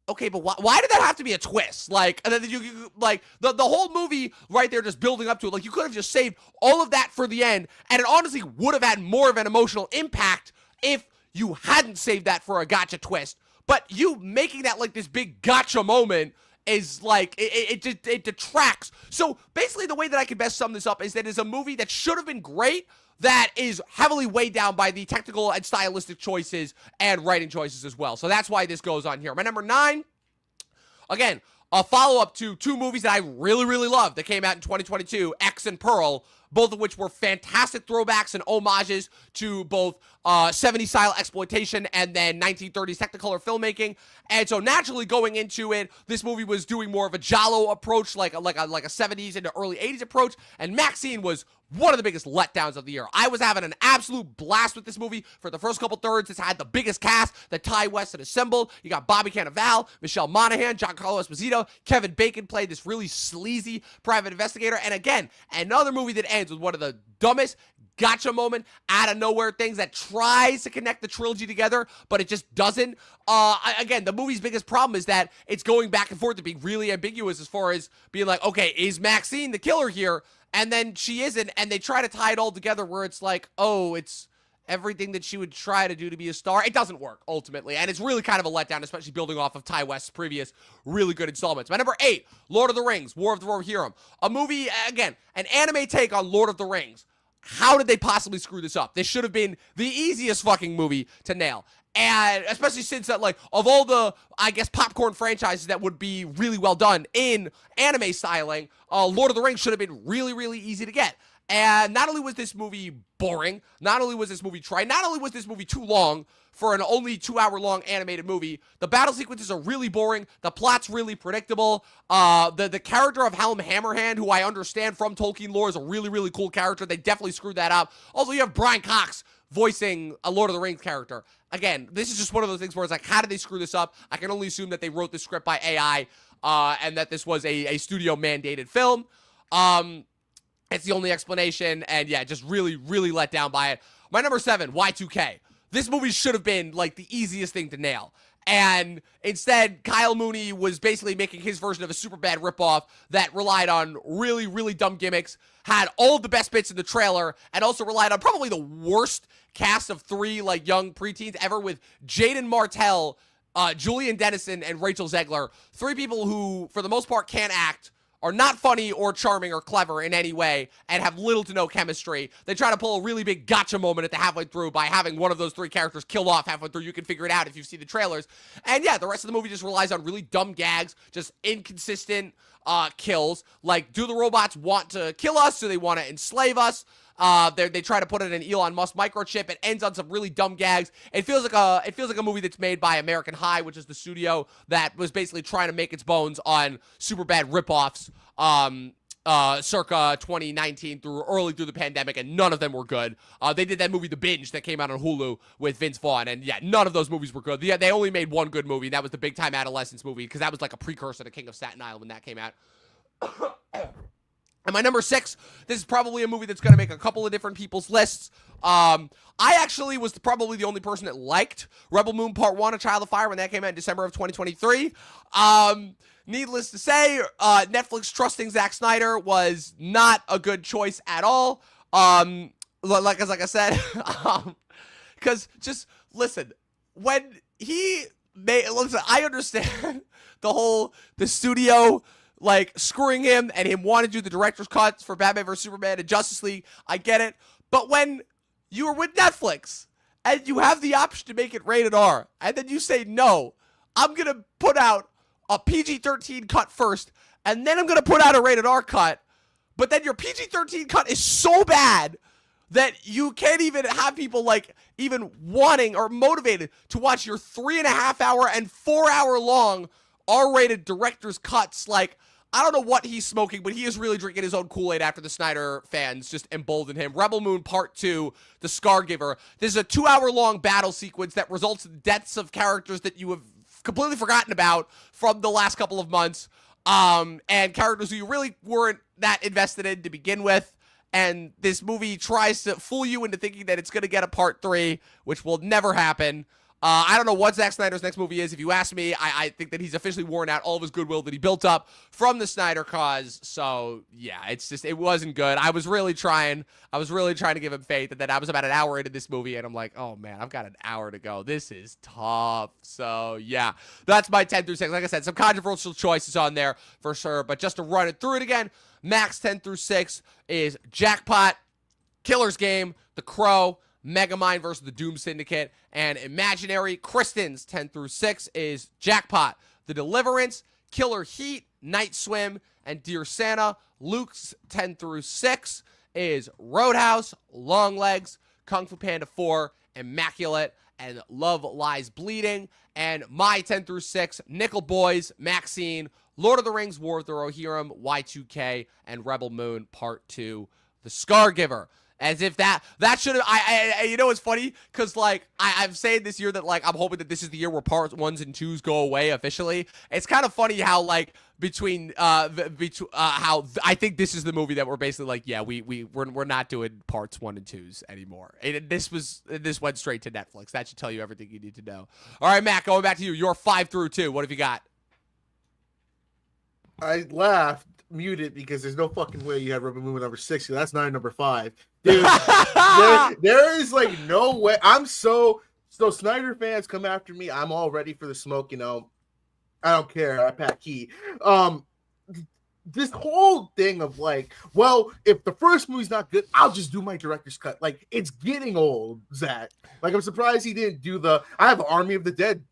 okay, but why did that have to be a twist? Like, and then you like, the whole movie right there just building up to it. Like, you could have just saved all of that for the end, and it honestly would have had more of an emotional impact if you hadn't saved that for a gotcha twist. But you making that like this big gotcha moment is like, it detracts. So basically the way that I can best sum this up is that it's a movie that should have been great, that is heavily weighed down by the technical and stylistic choices and writing choices as well. So that's why this goes on here. My number 9, again, a follow-up to 2 movies that I really, really loved that came out in 2022, X and Pearl, both of which were fantastic throwbacks and homages to both 70s style exploitation and then 1930s Technicolor filmmaking. And so naturally going into it, this movie was doing more of a giallo approach, like a 70s into early 80s approach, and Maxine was one of the biggest letdowns of the year. I was having an absolute blast with this movie for the first couple thirds. It's had the biggest cast that Ty West had assembled. You got Bobby Cannavale, Michelle Monaghan, Giancarlo Esposito, Kevin Bacon played this really sleazy private investigator. And again, another movie that ends with one of the dumbest gotcha moment out of nowhere things that tries to connect the trilogy together, but it just doesn't. Again, the movie's biggest problem is that it's going back and forth to be really ambiguous as far as being like, okay, is Maxine the killer here? And then she isn't, and they try to tie it all together where it's like, oh, it's everything that she would try to do to be a star. It doesn't work, ultimately, and it's really kind of a letdown, especially building off of Ty West's previous really good installments. My number 8, Lord of the Rings, War of the Rohirrim. A movie, again, an anime take on Lord of the Rings. How did they possibly screw this up? This should have been the easiest fucking movie to nail. And especially since that, like, of all the, I guess, popcorn franchises that would be really well done in anime styling, Lord of the Rings should have been really, really easy to get. And not only was this movie boring, not only was this movie trite, not only was this movie too long for an only 2-hour-long animated movie, the battle sequences are really boring, the plot's really predictable, the character of Helm Hammerhand, who I understand from Tolkien lore is a really, really cool character. They definitely screwed that up. Also, you have Brian Cox voicing a Lord of the Rings character. Again, this is just one of those things where it's like, how did they screw this up? I can only assume that they wrote the script by AI, and that this was a studio-mandated film. It's the only explanation, and yeah, just really, really let down by it. My number 7, Y2K. This movie should have been, like, the easiest thing to nail. And instead, Kyle Mooney was basically making his version of a Superbad ripoff that relied on really, really dumb gimmicks, had all the best bits in the trailer, and also relied on probably the worst cast of 3, like, young preteens ever, with Jaden Martell, Julian Dennison, and Rachel Zegler. 3 people who, for the most part, can't act, are not funny or charming or clever in any way, and have little to no chemistry. They try to pull a really big gotcha moment at the halfway through by having one of those 3 characters killed off halfway through. You can figure it out if you see the trailers. And yeah, the rest of the movie just relies on really dumb gags, just inconsistent kills. Like, do the robots want to kill us? Do they want to enslave us? They try to put it in an Elon Musk microchip. It ends on some really dumb gags. It feels like a movie that's made by American High, which is the studio that was basically trying to make its bones on super bad ripoffs, circa 2019 early through the pandemic, and none of them were good. They did that movie The Binge that came out on Hulu with Vince Vaughn, and yeah, none of those movies were good. Yeah, they only made one good movie, and that was the Big Time Adolescence movie, because that was like a precursor to King of Staten Island when that came out. And my number 6, this is probably a movie that's going to make a couple of different people's lists. I actually was probably the only person that liked Rebel Moon Part 1, A Child of Fire, when that came out in December of 2023. Needless to say, Netflix trusting Zack Snyder was not a good choice at all. Like I said, because just listen, when he made, listen, I understand the studio like screwing him and him wanting to do the director's cuts for Batman vs Superman and Justice League. I get it. But when you are with Netflix and you have the option to make it rated R, and then you say, no, I'm going to put out a PG-13 cut first, and then I'm going to put out a rated R cut, but then your PG-13 cut is so bad that you can't even have people like even wanting or motivated to watch your 3.5 hour and 4 hour long R-rated director's cuts. Like, I don't know what he's smoking, but he is really drinking his own Kool-Aid after the Snyder fans just emboldened him. Rebel Moon Part 2, The Scargiver. This is a 2-hour-long battle sequence that results in deaths of characters that you have completely forgotten about from the last couple of months, and characters who you really weren't that invested in to begin with. And this movie tries to fool you into thinking that it's going to get a Part 3, which will never happen. I don't know what Zack Snyder's next movie is. If you ask me, I think that he's officially worn out all of his goodwill that he built up from the Snyder cause. So, yeah, it wasn't good. I was really trying to give him faith. And then I was about an hour into this movie, and I'm like, oh, man, I've got an hour to go. This is tough. So, yeah, that's my 10 through 6. Like I said, some controversial choices on there for sure. But just to run it through it again, Max 10 through 6 is Jackpot, Killer's Game, The Crow, Megamind versus the Doom Syndicate, and Imaginary. Kristen's 10 through 6 is Jackpot, The Deliverance, Killer Heat, Night Swim, and Dear Santa. Luke's 10 through 6 is Roadhouse, Longlegs, Kung Fu Panda 4, Immaculate, and Love Lies Bleeding. And my 10 through 6, Nickel Boys, Maxine, Lord of the Rings, War of the Rohirrim, Y2K, and Rebel Moon Part 2, The Scargiver. As if that should have, you know, it's funny because like I'm saying this year that like I'm hoping that this is the year where parts 1s and 2s go away officially. It's kind of funny how like how I think this is the movie that we're basically like, yeah, we're not doing parts 1 and 2s anymore. This went straight to Netflix. That should tell you everything you need to know. All right, Matt, going back to you. You're 5 through 2. What have you got? I laughed, muted, because there's no fucking way you have Rebel Moon number 6. That's not number 5. Dude, there is like no way. I'm so Snyder fans come after me. I'm all ready for the smoke, you know. I don't care. I pack heat. This whole thing of like, well, if the first movie's not good, I'll just do my director's cut. Like, it's getting old, Zach. Like, I'm surprised he didn't do I have Army of the Dead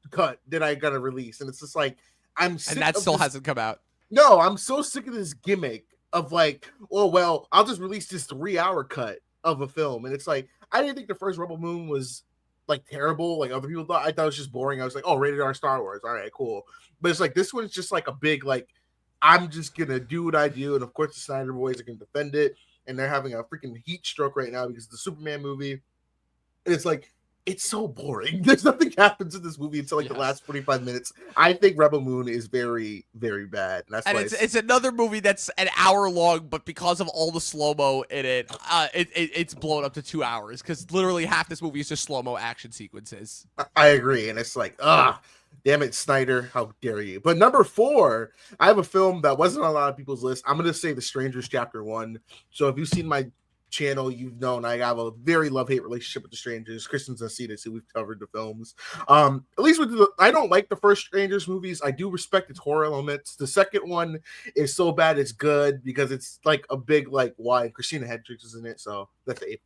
cut that I gotta release, and it's just like I'm sick and that of still this. Hasn't come out. No, I'm so sick of this gimmick of like, oh, well, I'll just release this 3-hour cut of a film. And it's like, I didn't think the first Rebel Moon was like terrible. Like other people thought. I thought it was just boring. I was like, oh, rated R Star Wars. All right, cool. But it's like, this one's just like a big, like, I'm just going to do what I do. And of course, the Snyder boys are going to defend it. And they're having a freaking heat stroke right now because of the Superman movie. And it's like, it's so boring. There's nothing happens in this movie until like the last 45 minutes. I think Rebel Moon is very, very bad. And that's why it's another movie that's an hour long, but because of all the slow-mo in it, it's blown up to 2 hours because literally half this movie is just slow-mo action sequences. I agree. And it's like, damn it, Snyder, how dare you? But number 4, I have a film that wasn't on a lot of people's list. I'm going to say The Strangers Chapter 1. So if you've seen my channel, you've known I have a very love-hate relationship with The Strangers. Kristen's seen it, so we've covered the films. At least I don't like the first Strangers movies. I do respect its horror elements. The second one is so bad it's good because it's like a big like why Christina Hendricks is in it, so that's an A+.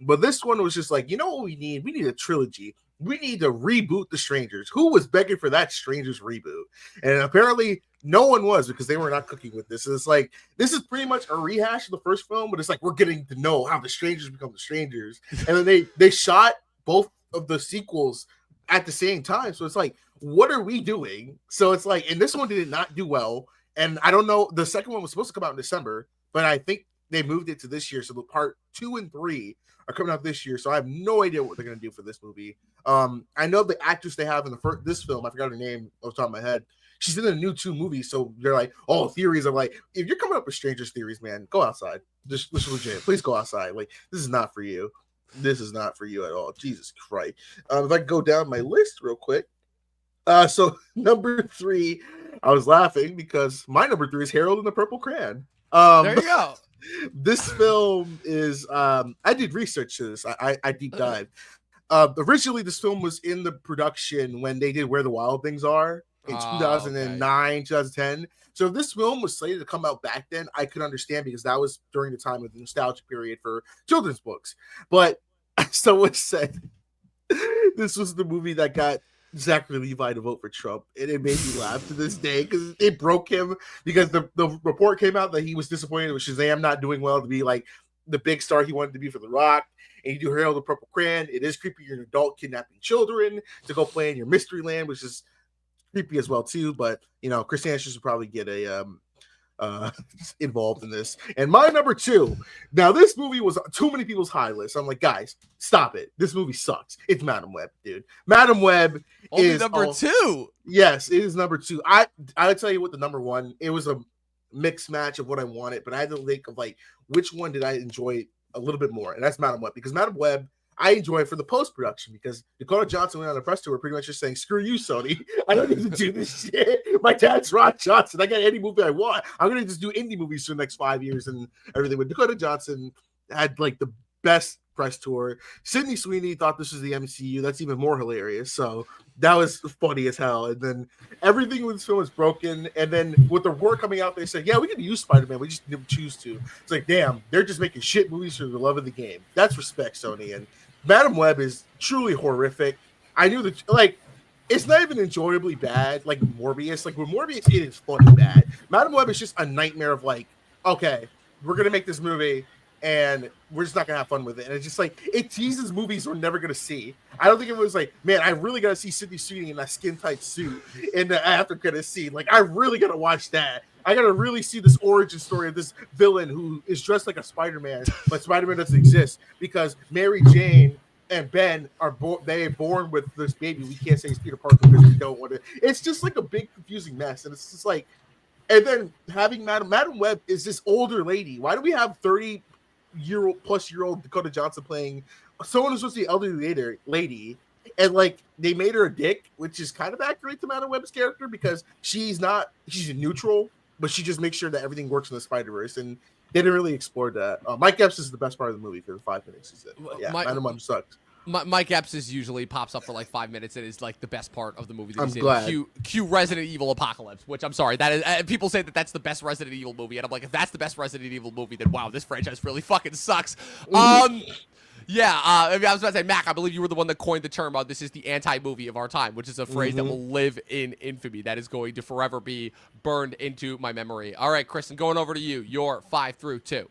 But this one was just like, you know what we need? We need a trilogy. We need to reboot The Strangers. Who was begging for that Strangers reboot? And apparently no one was, because they were not cooking with this. It's like, this is pretty much a rehash of the first film, but it's like, we're getting to know how the Strangers become the Strangers. And then they shot both of the sequels at the same time. So it's like, what are we doing? So it's like, and this one did not do well. And I don't know, the second one was supposed to come out in December, but I think they moved it to this year. So the part 2 and 3 are coming out this year. So I have no idea what they're going to do for this movie. I know the actress they have in this film, I forgot her name off the top of my head. She's in the new 2 movies, so they're like, oh, theories are like, if you're coming up with Strangers theories, man, go outside. Just legit. Please go outside. Like, this is not for you. This is not for you at all. Jesus Christ. If I could go down my list real quick. So number 3, I was laughing because my number 3 is Harold and the Purple Crayon. There you go. This film is, I did research to this. I deep dive. Originally, this film was in the production when they did Where the Wild Things Are in 2009, 2010. So if this film was slated to come out back then, I could understand because that was during the time of the nostalgia period for children's books. But someone said this was the movie that got Zachary Levi to vote for Trump, and it made me laugh to this day because it broke him because the report came out that he was disappointed with Shazam not doing well to be like the big star he wanted to be for The Rock. And you do Harold the Purple Crayon. It is creepy. You're an adult kidnapping children to go play in your mystery land, which is creepy as well too. But Chris Sanchez would probably get a involved in this. And my number 2. Now, this movie was too many people's high list. I'm like, guys, stop it. This movie sucks. It's Madam Web, dude. Madam Web Only is number 2. Yes, it is number 2. I'll tell you what, the number 1. It was a mixed match of what I wanted, but I had to think of like which one did I enjoy a little bit more, and that's Madam Web, because Madam Web I enjoy it for the post production, because Dakota Johnson went on a press tour pretty much just saying, "Screw you, Sony. I don't need to do this shit. My dad's Ron Johnson. I got any movie I want. I'm gonna just do indie movies for the next 5 years and everything." But Dakota Johnson had like the best press tour. Sydney Sweeney thought this was the MCU. That's even more hilarious. So that was funny as hell. And then everything with this film was broken. And then with the word coming out, they said, "Yeah, we can use Spider-Man. We just didn't choose to." It's like, damn, they're just making shit movies for the love of the game. That's respect, Sony. And Madam Web is truly horrific. I knew that, like, it's not even enjoyably bad like Morbius. Like with Morbius, it is funny bad. Madam Web is just a nightmare of like, okay, we're gonna make this movie and we're just not gonna have fun with it. And it's just like it teases movies we're never gonna see. I don't think it was like, man, I really gotta see Sydney Sweeney in that skin tight suit in the after credit scene. Like, I really gotta watch that. I gotta really see this origin story of this villain who is dressed like a Spider-Man, but Spider-Man doesn't exist because Mary Jane and Ben are born with this baby. We can't say it's Peter Parker because we don't want to. It's just like a big confusing mess, and it's just like, and then having Madam Web is this older lady. Why do we have 30-year-old Dakota Johnson playing someone who's supposed to be elderly lady? And like they made her a dick, which is kind of accurate to Madam Web's character because she's neutral, but she just makes sure that everything works in the Spider-Verse, and they didn't really explore that. Mike Epps is the best part of the movie for the 5 minutes. He said, "Yeah, Madam Web sucks." Mike Epps is usually pops up for like 5 minutes and is like the best part of the movie. That I'm glad. Cue Resident Evil Apocalypse, which I'm sorry, that is people say that that's the best Resident Evil movie, and I'm like, if that's the best Resident Evil movie, then wow, this franchise really fucking sucks. Yeah, I was about to say, Mac, I believe you were the one that coined the term, this is the anti-movie of our time, which is a phrase that will live in infamy. That is going to forever be burned into my memory. All right, Kristen, going over to you. Your 5 through 2.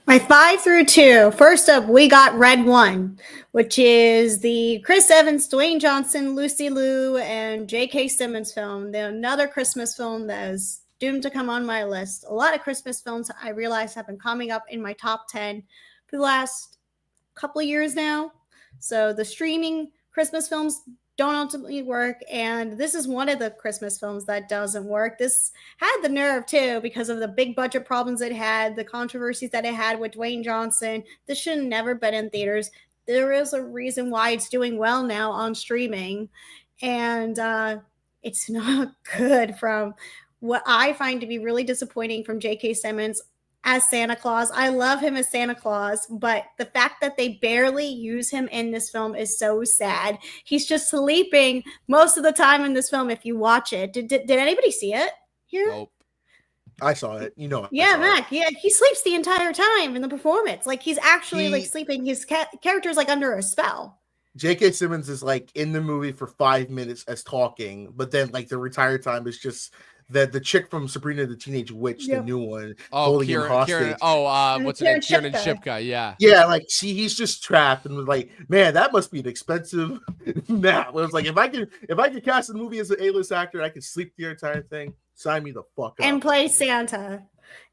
My 5 through 2. First up, we got Red 1, which is the Chris Evans, Dwayne Johnson, Lucy Liu, and J.K. Simmons film. Another Christmas film that is doomed to come on my list. A lot of Christmas films I realize have been coming up in my top 10 for the last couple of years now. So the streaming Christmas films don't ultimately work, and this is one of the Christmas films that doesn't work. This had the nerve too because of the big budget problems it had, the controversies that it had with Dwayne Johnson. This should have never been in theaters. There is a reason why it's doing well now on streaming, and it's not good. From what I find to be really disappointing from J.K. Simmons as Santa Claus. I love him as Santa Claus, but the fact that they barely use him in this film is so sad. He's just sleeping most of the time in this film if you watch it. Did anybody see it here? Nope. I saw it. Yeah, Mac. Yeah, he sleeps the entire time in the performance. Like he's actually like sleeping. His character's like under a spell. J.K. Simmons is like in the movie for 5 minutes as talking, but then like the retired time is just the chick from Sabrina the Teenage Witch, the new one, holding him hostage. What's her name? Kieran Shipka, yeah. Yeah, like he's just trapped and was like, man, that must be an expensive nap. It was like, if I could cast a movie as an A-list actor, I could sleep the entire thing. Sign me the fuck up. And play Santa.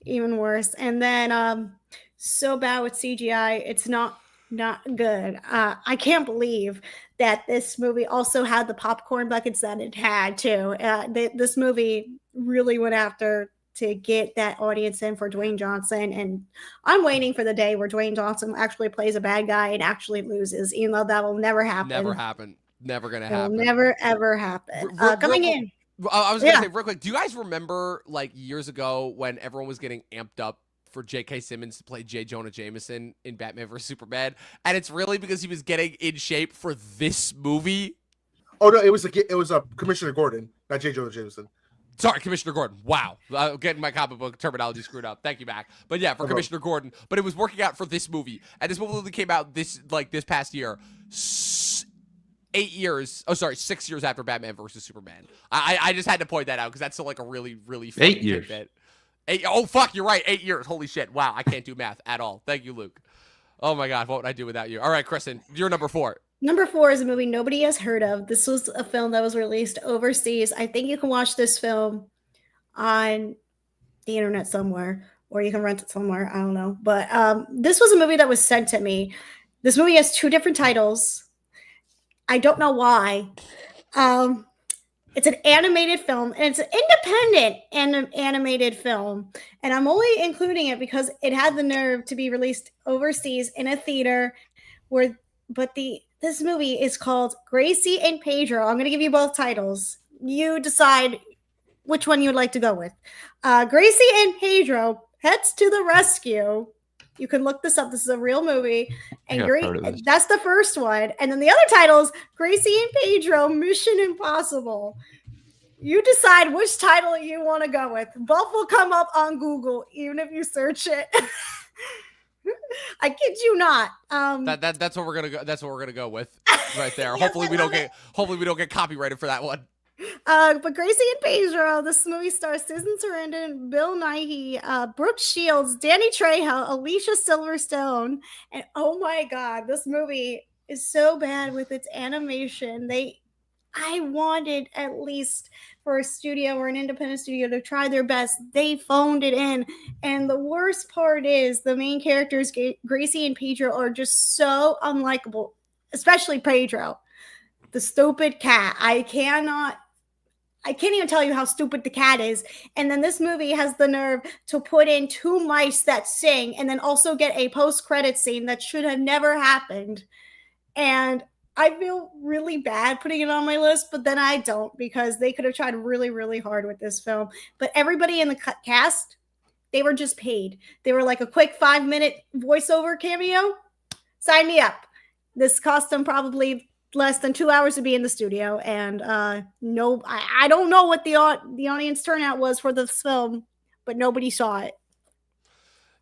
Even worse. And then so bad with CGI, it's not good. I can't believe that this movie also had the popcorn buckets that it had too. This movie really went after to get that audience in for Dwayne Johnson, and I'm waiting for the day where Dwayne Johnson actually plays a bad guy and actually loses, even though that will never happen. Never happen. Never gonna happen. Never ever happen. Coming in. I was gonna say real quick. Do you guys remember like years ago when everyone was getting amped up for J.K. Simmons to play J. Jonah Jameson in Batman vs Superman, and it's really because he was getting in shape for this movie? Oh no, it was Commissioner Gordon, not J. Jonah Jameson. Sorry, Commissioner Gordon. Wow, getting my comic book terminology screwed up. Thank you, Mac. But yeah, for Commissioner Gordon. But it was working out for this movie, and this movie came out this past year. 6 years after Batman vs Superman. I just had to point that out because that's still like a really funny 8 years. tidbit. Oh fuck, you're right. 8 years. Holy shit. Wow, I can't do math at all. Thank you, Luke. Oh my god, what would I do without you? All right, Kristen, you're number 4. Number 4 is a movie nobody has heard of. This was a film that was released overseas. I think you can watch this film on the internet somewhere, or you can rent it somewhere. I don't know. But this was a movie that was sent to me. This movie has 2 different titles. I don't know why. It's an animated film, and it's an independent animated film. And I'm only including it because it had the nerve to be released overseas in a theater this movie is called Gracie and Pedro. I'm going to give you both titles. You decide which one you'd like to go with. Gracie and Pedro Pets to the Rescue. You can look this up. This is a real movie. And that's the first one. And then the other title is Gracie and Pedro Mission Impossible. You decide which title you want to go with. Both will come up on Google, even if you search it. I kid you not. That's what we're gonna go. That's what we're gonna go with right there. Yes, hopefully we don't get copyrighted for that one. But Gracie and Pedro, this movie stars Susan Sarandon, Bill Nighy, Brooke Shields, Danny Trejo, Alicia Silverstone, and oh my god, this movie is so bad with its animation. I wanted at least for a studio or an independent studio to try their best. They phoned it in. And the worst part is the main characters, Gracie and Pedro, are just so unlikable, especially Pedro, the stupid cat. I can't even tell you how stupid the cat is. And then this movie has the nerve to put in 2 mice that sing and then also get a post-credit scene that should have never happened. And I feel really bad putting it on my list, but then I don't because they could have tried really, really hard with this film. But everybody in the cast, they were just paid. They were like a quick 5-minute voiceover cameo. Sign me up. This cost them probably less than 2 hours to be in the studio. And I don't know what the audience turnout was for this film, but nobody saw it.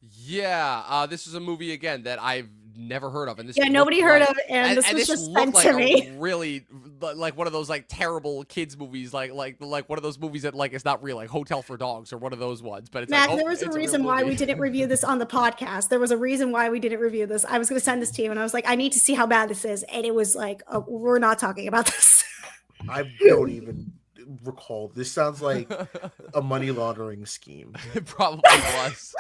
Yeah, this is a movie again that I've never heard of, and this nobody heard of it, and this was just sent to me. Really, like one of those like terrible kids movies, like one of those movies that like it's not real, like Hotel for Dogs or one of those ones. But it's Mac, like, there was a reason why we didn't review this on the podcast. There was a reason why we didn't review this. I was going to send this to you, and I was like, I need to see how bad this is, and it was like, we're not talking about this. I don't even recall. This sounds like a money laundering scheme. It probably was.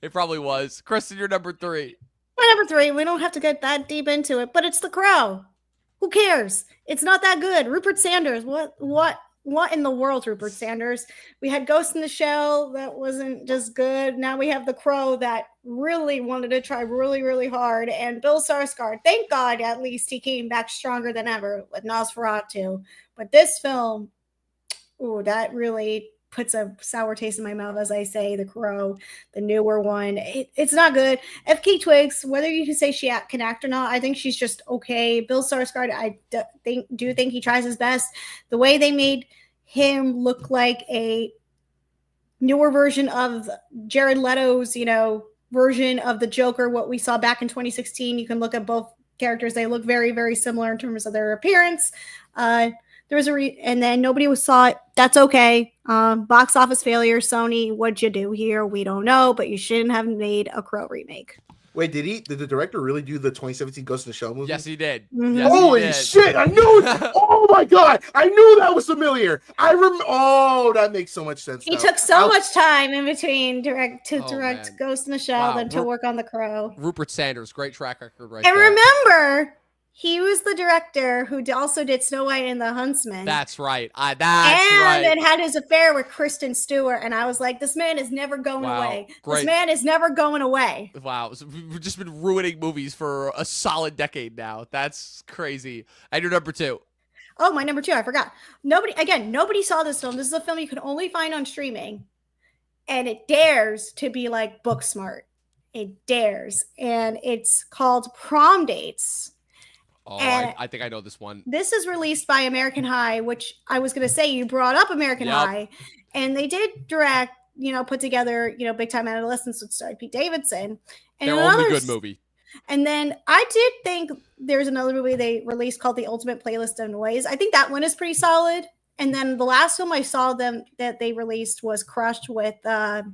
It probably was. Kristen, you're number 3. My number 3, we don't have to get that deep into it, but it's The Crow. Who cares? It's not that good. Rupert Sanders. What in the world, Rupert Sanders? We had Ghost in the Shell that wasn't just good. Now we have The Crow that really wanted to try really, really hard. And Bill Skarsgård, thank God, at least he came back stronger than ever with Nosferatu. But this film, that really puts a sour taste in my mouth as I say The Crow, the newer one. It's not good. FK Twigs, whether you can say she can act or not, I think she's just okay. Bill Skarsgård, I do think he tries his best. The way they made him look like a newer version of Jared Leto's, version of the Joker, what we saw back in 2016. You can look at both characters. They look very, very similar in terms of their appearance. There was and then nobody saw it. That's okay. Box office failure. Sony, what'd you do here? We don't know, but you shouldn't have made a Crow remake. Wait, did the director really do the 2017 Ghost in the Shell movie? Yes, he did. Mm-hmm. Yes, Holy he did. shit! I knew it. Oh my god! I knew that was familiar. I remember. Oh, that makes so much sense. He took so much time in between direct man. Ghost in the Shell than to work on The Crow. Rupert Sanders, great track record right and there. Remember, he was the director who also did Snow White and the Huntsman. That's right. And had his affair with Kristen Stewart. And I was like, this man is never going away. Great. This man is never going away. Wow. So we've just been ruining movies for a solid decade now. That's crazy. And your number 2. Oh, my number 2. I forgot. Nobody saw this film. This is a film you can only find on streaming. And it dares to be like book smart. It dares. And it's called Prom Dates. Oh, I think I know this one. This is released by American High, which I was going to say, you brought up American High. And they did direct, put together, Big Time Adolescence, which starred Pete Davidson. And Their only good movie. And then I did think there's another movie they released called The Ultimate Playlist of Noise. I think that one is pretty solid. And then the last film I saw them that they released was Crushed with Aaliyah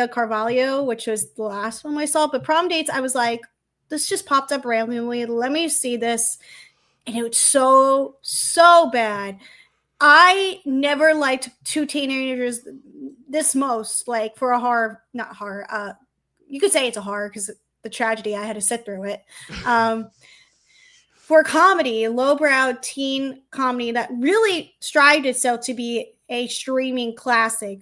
Carvalho, which was the last film I saw. But Prom Dates, I was like, this just popped up randomly. Let me see this. And it was so bad. I never liked two teenagers this most, like for a horror, not horror. You could say it's a horror because the tragedy, I had to sit through it. For comedy, lowbrow teen comedy that really strived itself to be a streaming classic.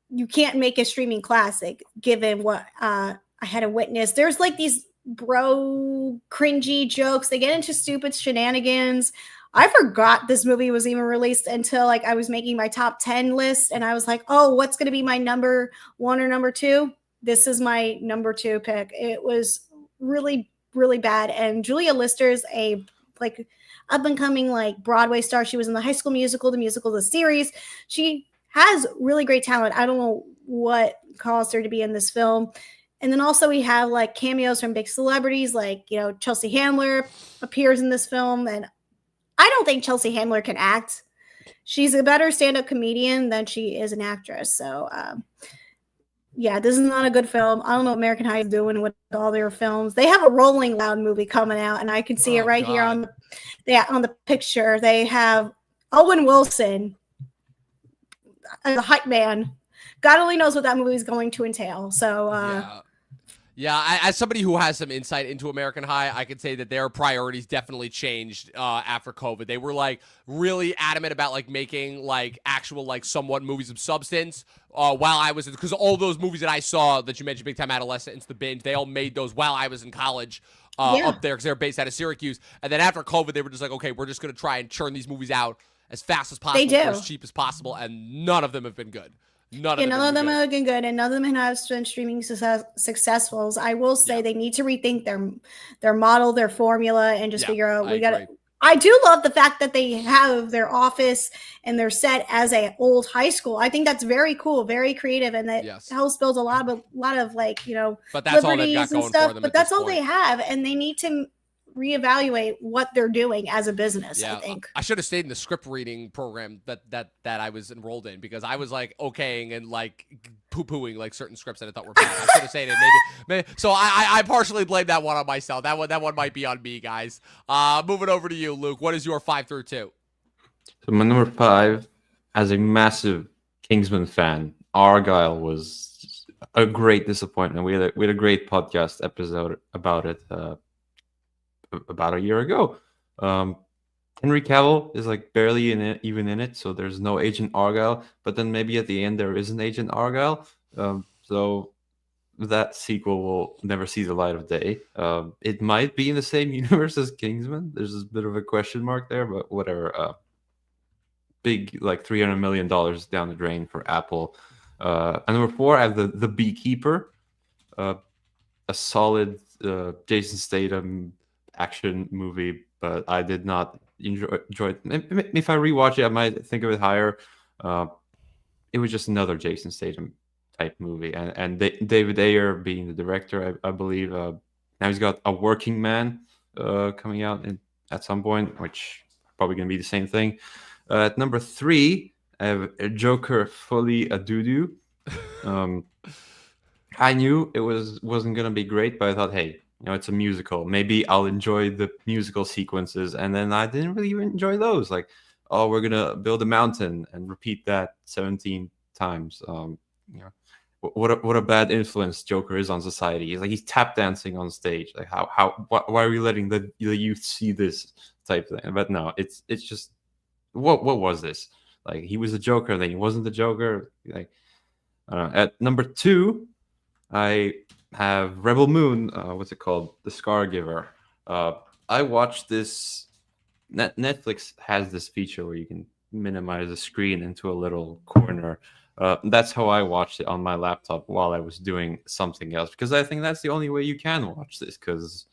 You can't make a streaming classic given what I had to witness. There's like these bro cringy jokes. They get into stupid shenanigans. I forgot this movie was even released until like I was making my top 10 list, and I was like, oh, what's going to be my number 1 or number 2? This is my number 2 pick. It was really, really bad. And Julia Lister's a like up and coming like Broadway star. She was in the High School Musical, the series. She has really great talent. I don't know what caused her to be in this film. And then also we have like cameos from big celebrities, like, you know, Chelsea Handler appears in this film. And I don't think Chelsea Handler can act. She's a better stand-up comedian than she is an actress. So, yeah, this is not a good film. I don't know what American High is doing with all their films. They have a Rolling Loud movie coming out, and I can see it right here on the picture. They have Owen Wilson as a hype man. God only knows what that movie is going to entail. So, Yeah, as somebody who has some insight into American High, I can say that their priorities definitely changed after COVID. They were like really adamant about like making like actual like somewhat movies of substance. While I was, because all those movies that I saw that you mentioned, Big Time Adolescence, The Binge, they all made those while I was in college up there because they were based out of Syracuse. And then after COVID, they were just like, okay, we're just gonna try and churn these movies out as fast as possible, for as cheap as possible, and none of them have been good. None of them have been good, and none of them have been streaming successfuls. I will say they need to rethink their model, their formula, and just figure out I do love the fact that they have their office and their set as a old high school. I think that's very cool, very creative, and that helps build a lot of like, you know, but that's all they've got going for them. But that's all they have, and they need to reevaluate what they're doing as a business. I think I should have stayed in the script reading program that I was enrolled in, because I was like okaying and like poo-pooing like certain scripts that I thought were bad. I should have stayed in maybe. So I partially blame that one on myself. That one might be on me, guys. Moving over to you, Luke. What is your 5 through 2? So my number 5, as a massive Kingsman fan, Argyle was a great disappointment. We had a great podcast episode about it about a year ago. Henry Cavill is like barely even in it, so there's no Agent Argyle. But then maybe at the end there is an Agent Argyle. So that sequel will never see the light of day. It might be in the same universe as Kingsman. There's a bit of a question mark there, but whatever. Big like $300 million down the drain for Apple. And number 4, I have the Beekeeper, a solid Jason Statham action movie, but I did not enjoy it. If I rewatch it, I might think of it higher. It was just another Jason Statham type movie, and David Ayer being the director, I believe. Now he's got A Working Man coming out at some point, which probably gonna be the same thing. At number 3, I have a Joker Fully a Doo-Doo. I knew it wasn't gonna be great, but I thought, hey, you know, it's a musical. Maybe I'll enjoy the musical sequences. And then I didn't really even enjoy those. Like, oh, we're going to build a mountain and repeat that 17 times. You know, what a bad influence Joker is on society. He's tap dancing on stage. Like, why are we letting the youth see this type thing? But no, it's just, what was this? Like, he was a Joker, then he wasn't the Joker. Like, at number 2, I have Rebel Moon. What's it called? The Scargiver. I watched this. Netflix has this feature where you can minimize the screen into a little corner. That's how I watched it on my laptop while I was doing something else, because I think that's the only way you can watch this. Because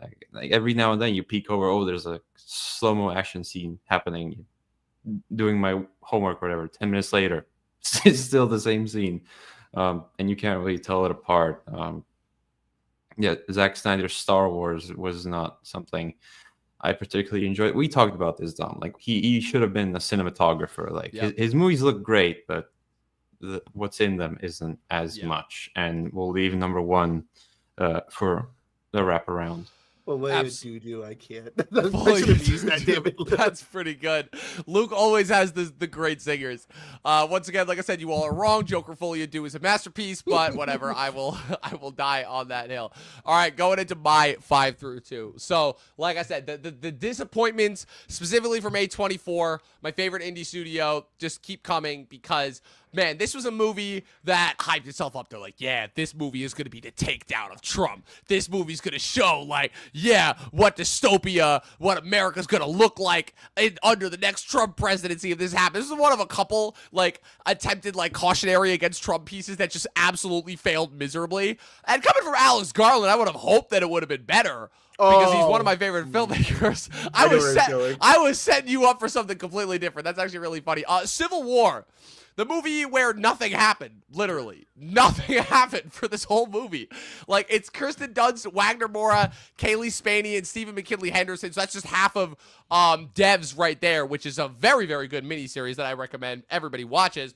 like every now and then you peek over, oh, there's a slow-mo action scene happening. Doing my homework, or whatever. 10 minutes later, it's still the same scene. And you can't really tell it apart. Zack Snyder's Star Wars was not something I particularly enjoyed. We talked about this, Dom. Like, he should have been a cinematographer. Like, his movies look great, but what's in them isn't as much. And we'll leave number 1 for the wraparound. Well, do I can't. I Fully should have used that, damn it. That's pretty good. Luke always has the great singers. Once again, like I said, you all are wrong. Joker Folia Do is a masterpiece, but whatever. I will die on that hill. All right, going into my 5 through 2. So, like I said, the disappointments specifically from A24, my favorite indie studio, just keep coming because, man, this was a movie that hyped itself up. They're like, yeah, this movie is going to be the takedown of Trump. This movie's going to show, like, yeah, what dystopia, what America's going to look like under the next Trump presidency if this happens. This is one of a couple, like, attempted, like, cautionary against Trump pieces that just absolutely failed miserably. And coming from Alex Garland, I would have hoped that it would have been better. Because he's one of my favorite filmmakers. I was setting you up for something completely different. That's actually really funny. Civil War. The movie where nothing happened, literally. Nothing happened for this whole movie. Like, it's Kirsten Dunst, Wagner Moura, Kaylee Spaney, and Stephen McKinley Henderson. So that's just half of Devs right there, which is a very, very good miniseries that I recommend everybody watches.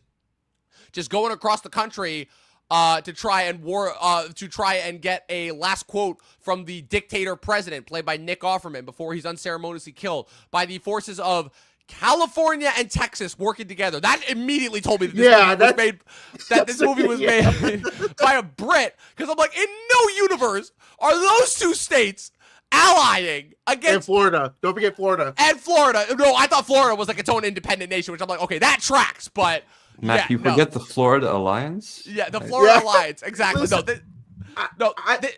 Just going across the country to try and get a last quote from the dictator president, played by Nick Offerman, before he's unceremoniously killed by the forces of California and Texas working together. That immediately told me that this movie was made by a Brit. Because I'm like, in no universe are those two states allying against... And Florida. Don't forget Florida. And Florida. No, I thought Florida was like its own independent nation, which I'm like, okay, that tracks, but... Matt, you forget the Florida Alliance? Yeah, the Florida Alliance. Exactly. Listen,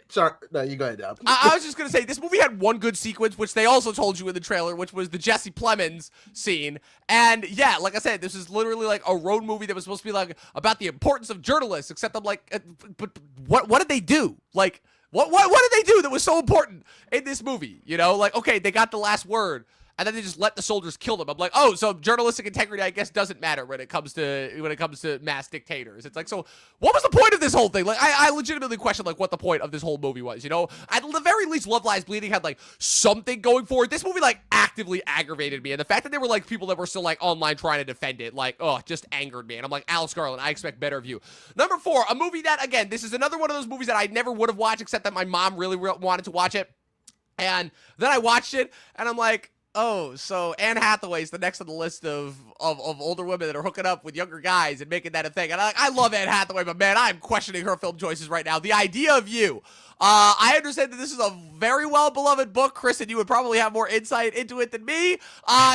sorry. No, you go ahead, Dab. I was just going to say, this movie had one good sequence, which they also told you in the trailer, which was the Jesse Plemons scene. And yeah, like I said, this is literally like a road movie that was supposed to be like about the importance of journalists, except I'm like, but what did they do? Like, what did they do that was so important in this movie? You know, like, okay, they got the last word. And then they just let the soldiers kill them. I'm like, oh, so journalistic integrity, I guess, doesn't matter when it comes to mass dictators. It's like, so what was the point of this whole thing? Like, I legitimately question like what the point of this whole movie was. You know, at the very least, Love Lies Bleeding had like something going for it. This movie like actively aggravated me, and the fact that there were like people that were still like online trying to defend it, like, oh, just angered me. And I'm like, Alex Garland, I expect better of you. Number 4, a movie that, again, this is another one of those movies that I never would have watched except that my mom really wanted to watch it, and then I watched it, and I'm like, oh, so Anne Hathaway's the next on the list of older women that are hooking up with younger guys and making that a thing. And I love Anne Hathaway, but man, I'm questioning her film choices right now. The Idea of You. I understand that this is a very well-beloved book. Kristen, you would probably have more insight into it than me.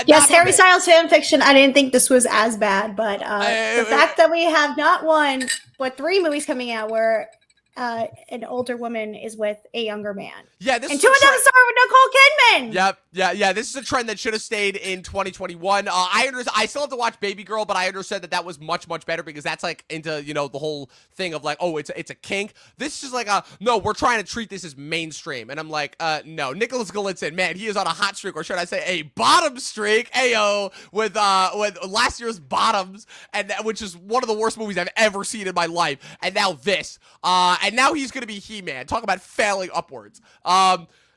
Yes, Harry Styles fan fiction. I didn't think this was as bad, but the fact that we have not one, but 3 movies coming out where an older woman is with a younger man. Yeah, this and 2 of them star with Nicole Kidman. Yep, yeah. This is a trend that should have stayed in 2021. I still have to watch Baby Girl, but I understood that was much better because that's like into the whole thing of like, oh, it's a kink. This is like no, we're trying to treat this as mainstream, and I'm like, no. Nicholas Galitzin, man, he is on a hot streak, or should I say a bottom streak? Ayo, with last year's Bottoms, and which is one of the worst movies I've ever seen in my life, and now this, and now he's gonna be He-Man. Talk about failing upwards.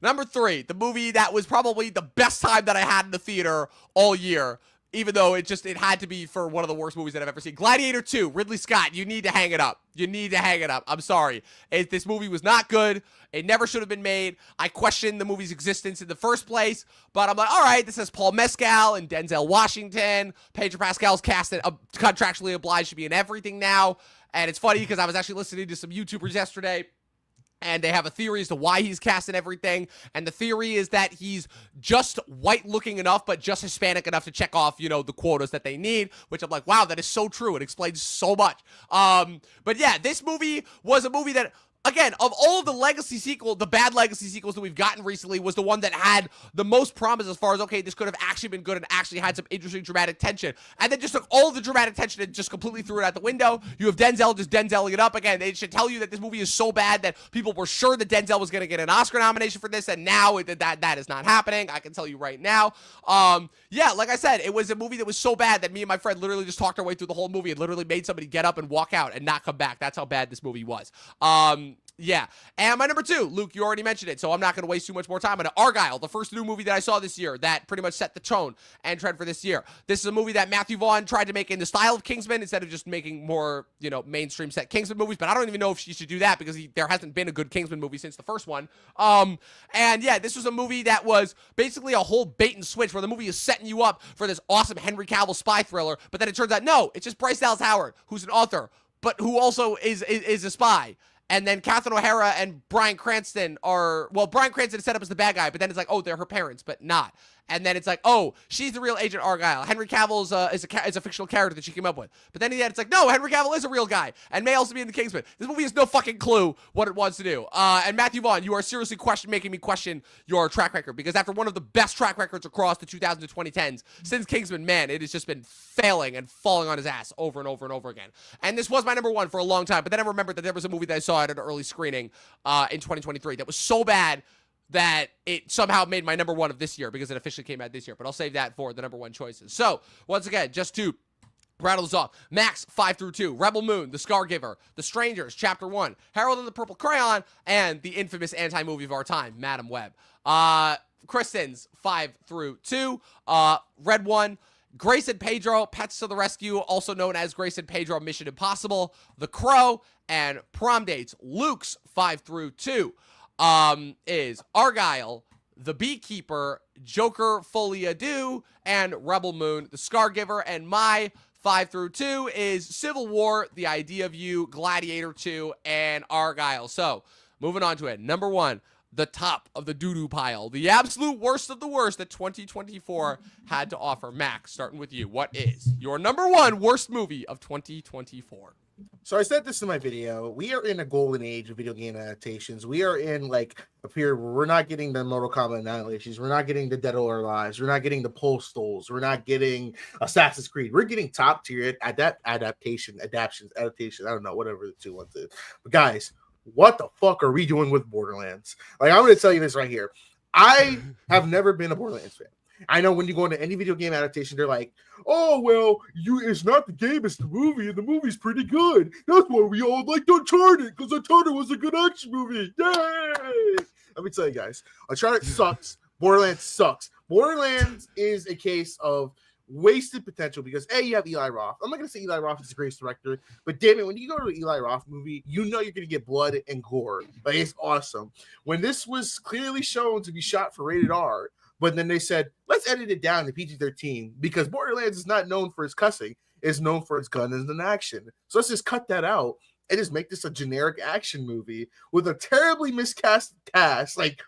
Number 3, the movie that was probably the best time that I had in the theater all year, even though it had to be for one of the worst movies that I've ever seen. Gladiator 2, Ridley Scott, you need to hang it up. You need to hang it up. I'm sorry. This movie was not good. It never should have been made. I questioned the movie's existence in the first place, but I'm like, all right, this has Paul Mescal and Denzel Washington. Pedro Pascal's casted, contractually obliged to be in everything now. And it's funny because I was actually listening to some YouTubers yesterday, and they have a theory as to why he's cast in everything. And the theory is that he's just white-looking enough, but just Hispanic enough to check off, the quotas that they need, which I'm like, wow, that is so true. It explains so much. But yeah, this movie was a movie that, again, of all of the bad legacy sequels that we've gotten recently, was the one that had the most promise as far as, okay, this could have actually been good and actually had some interesting dramatic tension. And then just took all the dramatic tension and just completely threw it out the window. You have Denzel just Denzeling it up. Again, they should tell you that this movie is so bad that people were sure that Denzel was going to get an Oscar nomination for this, and now that is not happening. I can tell you right now. Yeah, like I said, it was a movie that was so bad that me and my friend literally just talked our way through the whole movie and literally made somebody get up and walk out and not come back. That's how bad this movie was. Yeah. And my number 2, Luke, you already mentioned it, so I'm not going to waste too much more time on it. Argyle, the first new movie that I saw this year that pretty much set the tone and trend for this year. This is a movie that Matthew Vaughn tried to make in the style of Kingsman instead of just making more, mainstream set Kingsman movies, but I don't even know if she should do that because there hasn't been a good Kingsman movie since the first one. And yeah, this was a movie that was basically a whole bait and switch where the movie is setting you up for this awesome Henry Cavill spy thriller, but then it turns out, no, it's just Bryce Dallas Howard, who's an author, but who also is a spy. And then Catherine O'Hara and Bryan Cranston Bryan Cranston is set up as the bad guy, but then it's like, oh, they're her parents, but not. And then it's like, oh, she's the real Agent Argyle. Henry Cavill is a fictional character that she came up with. But then it's like, no, Henry Cavill is a real guy and may also be in the Kingsman. This movie has no fucking clue what it wants to do. And Matthew Vaughn, you are seriously making me question your track record, because after one of the best track records across the 2000s to 2010s since Kingsman, man, it has just been failing and falling on his ass over and over and over again. And this was my number 1 for a long time, but then I remembered that there was a movie that I saw at an early screening in 2023 that was so bad that it somehow made my number 1 of this year because it officially came out this year. But I'll save that for the number 1 choices. So, once again, just to rattle this off. Max, 5 through 2. Rebel Moon, The Scargiver, The Strangers, Chapter 1, Harold and the Purple Crayon, and the infamous anti-movie of our time, Madam Web. Kristen's, 5 through 2. Red 1, Grace and Pedro, Pets to the Rescue, also known as Grace and Pedro, Mission Impossible, The Crow, and Prom Dates. Luke's, 5 through 2. Is Argyle, The Beekeeper, Joker Folie à Deux, and Rebel Moon, The Scargiver. And my 5 through 2 is Civil War, The Idea of You, Gladiator 2, and Argyle. So, moving on to it. Number 1, the top of the doo-doo pile. The absolute worst of the worst that 2024 had to offer. Max, starting with you. What is your number 1 worst movie of 2024? So I said this in my video. We are in a golden age of video game adaptations. We are in like a period where we're not getting the Mortal Kombat Annihilations. We're not getting the Dead or Alive. We're not getting the Postals. We're not getting Assassin's Creed. We're getting top tier adaptations. I don't know, whatever the 2 ones is. But guys, what the fuck are we doing with Borderlands? Like, I'm going to tell you this right here. I have never been a Borderlands fan. I know when you go into any video game adaptation, they're like, oh, well, it's not the game, it's the movie, and the movie's pretty good. That's why we all liked Uncharted, because Uncharted was a good action movie. Yay! Let me tell you guys, Uncharted sucks. Borderlands sucks. Borderlands is a case of wasted potential because, A, you have Eli Roth. I'm not going to say Eli Roth is the greatest director, but damn it, when you go to an Eli Roth movie, you know you're going to get blood and gore. Like, it's awesome. When this was clearly shown to be shot for rated R, but then they said, let's edit it down to PG-13 because Borderlands is not known for its cussing. It's known for its guns and action. So let's just cut that out and just make this a generic action movie with a terribly miscast cast. Like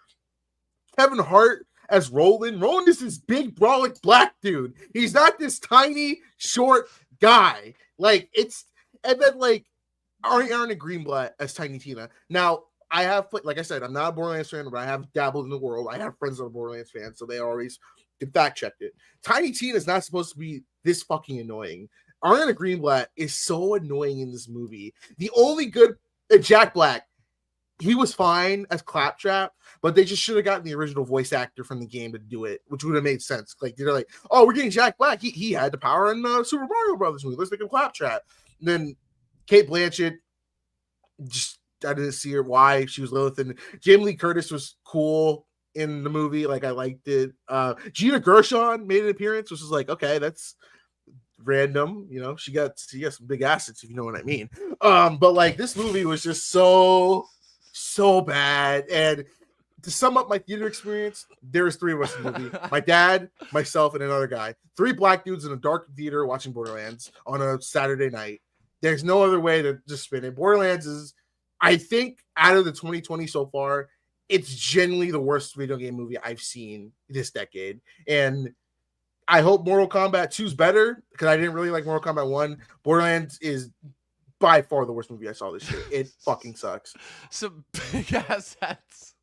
Kevin Hart as Roland. Roland is this big, brolic black dude. He's not this tiny, short guy. Like, and then like Ariana Greenblatt as Tiny Tina. Now, I have, like I said, I'm not a Borderlands fan, but I have dabbled in the world. I have friends that are Borderlands fans, so they always can fact check it. Tiny Tina is not supposed to be this fucking annoying. Ariana Greenblatt is so annoying in this movie. The only good Jack Black, he was fine as Claptrap, but they just should have gotten the original voice actor from the game to do it, which would have made sense. Like they're like, oh, we're getting Jack Black. He had the power in Super Mario Brothers movie. Let's make him Claptrap. And then Kate Blanchett, just I didn't see her why she was Lilith, and Jamie Lee Curtis was cool in the movie. Like I liked it. Gina Gershon made an appearance, which was like, okay, that's random. You know, she got some big assets, if you know what I mean. But like this movie was just so bad. And to sum up my theater experience, there was 3 of us in the movie: my dad, myself, and another guy. 3 black dudes in a dark theater watching Borderlands on a Saturday night. There's no other way to just spin it. Borderlands is, I think, out of the 2020 so far, it's genuinely the worst video game movie I've seen this decade. And I hope Mortal Kombat 2 is better because I didn't really like Mortal Kombat 1. Borderlands is by far the worst movie I saw this year. It fucking sucks. Some big assets.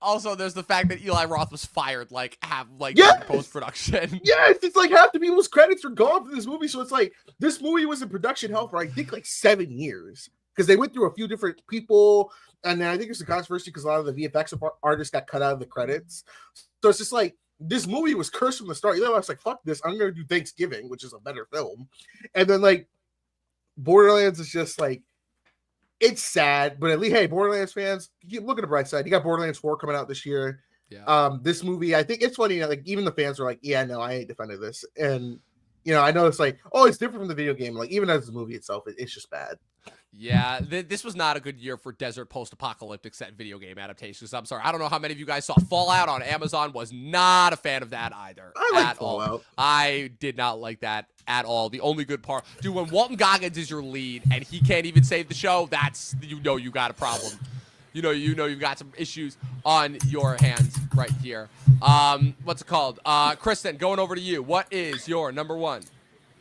Also, there's the fact that Eli Roth was fired, Yes! post-production. Yes, it's like half the people's credits are gone for this movie. So it's like this movie was in production hell for I think like 7 years because they went through a few different people, and then I think it's a controversy because a lot of the VFX artists got cut out of the credits. So it's just like this movie was cursed from the start. Eli Roth's like, fuck this, I'm gonna do Thanksgiving, which is a better film, and then like Borderlands is just like it's sad, but at least, hey, Borderlands fans, you look at the bright side. You got Borderlands 4 coming out this year. Yeah. This movie, I think it's funny, like even the fans are like, yeah, no, I ain't defending this. And I know it's like, oh, it's different from the video game. Like even as the movie itself, it's just bad. Yeah, this was not a good year for desert post-apocalyptic set video game adaptations. I'm sorry. I don't know how many of you guys saw Fallout on Amazon. Was not a fan of that either. I like at all. Fallout. I did not like that at all. The only good part, dude, when Walton Goggins is your lead and he can't even save the show, that's you got a problem. You've got some issues on your hands right here. What's it called? Kristen, going over to you. What is your number one?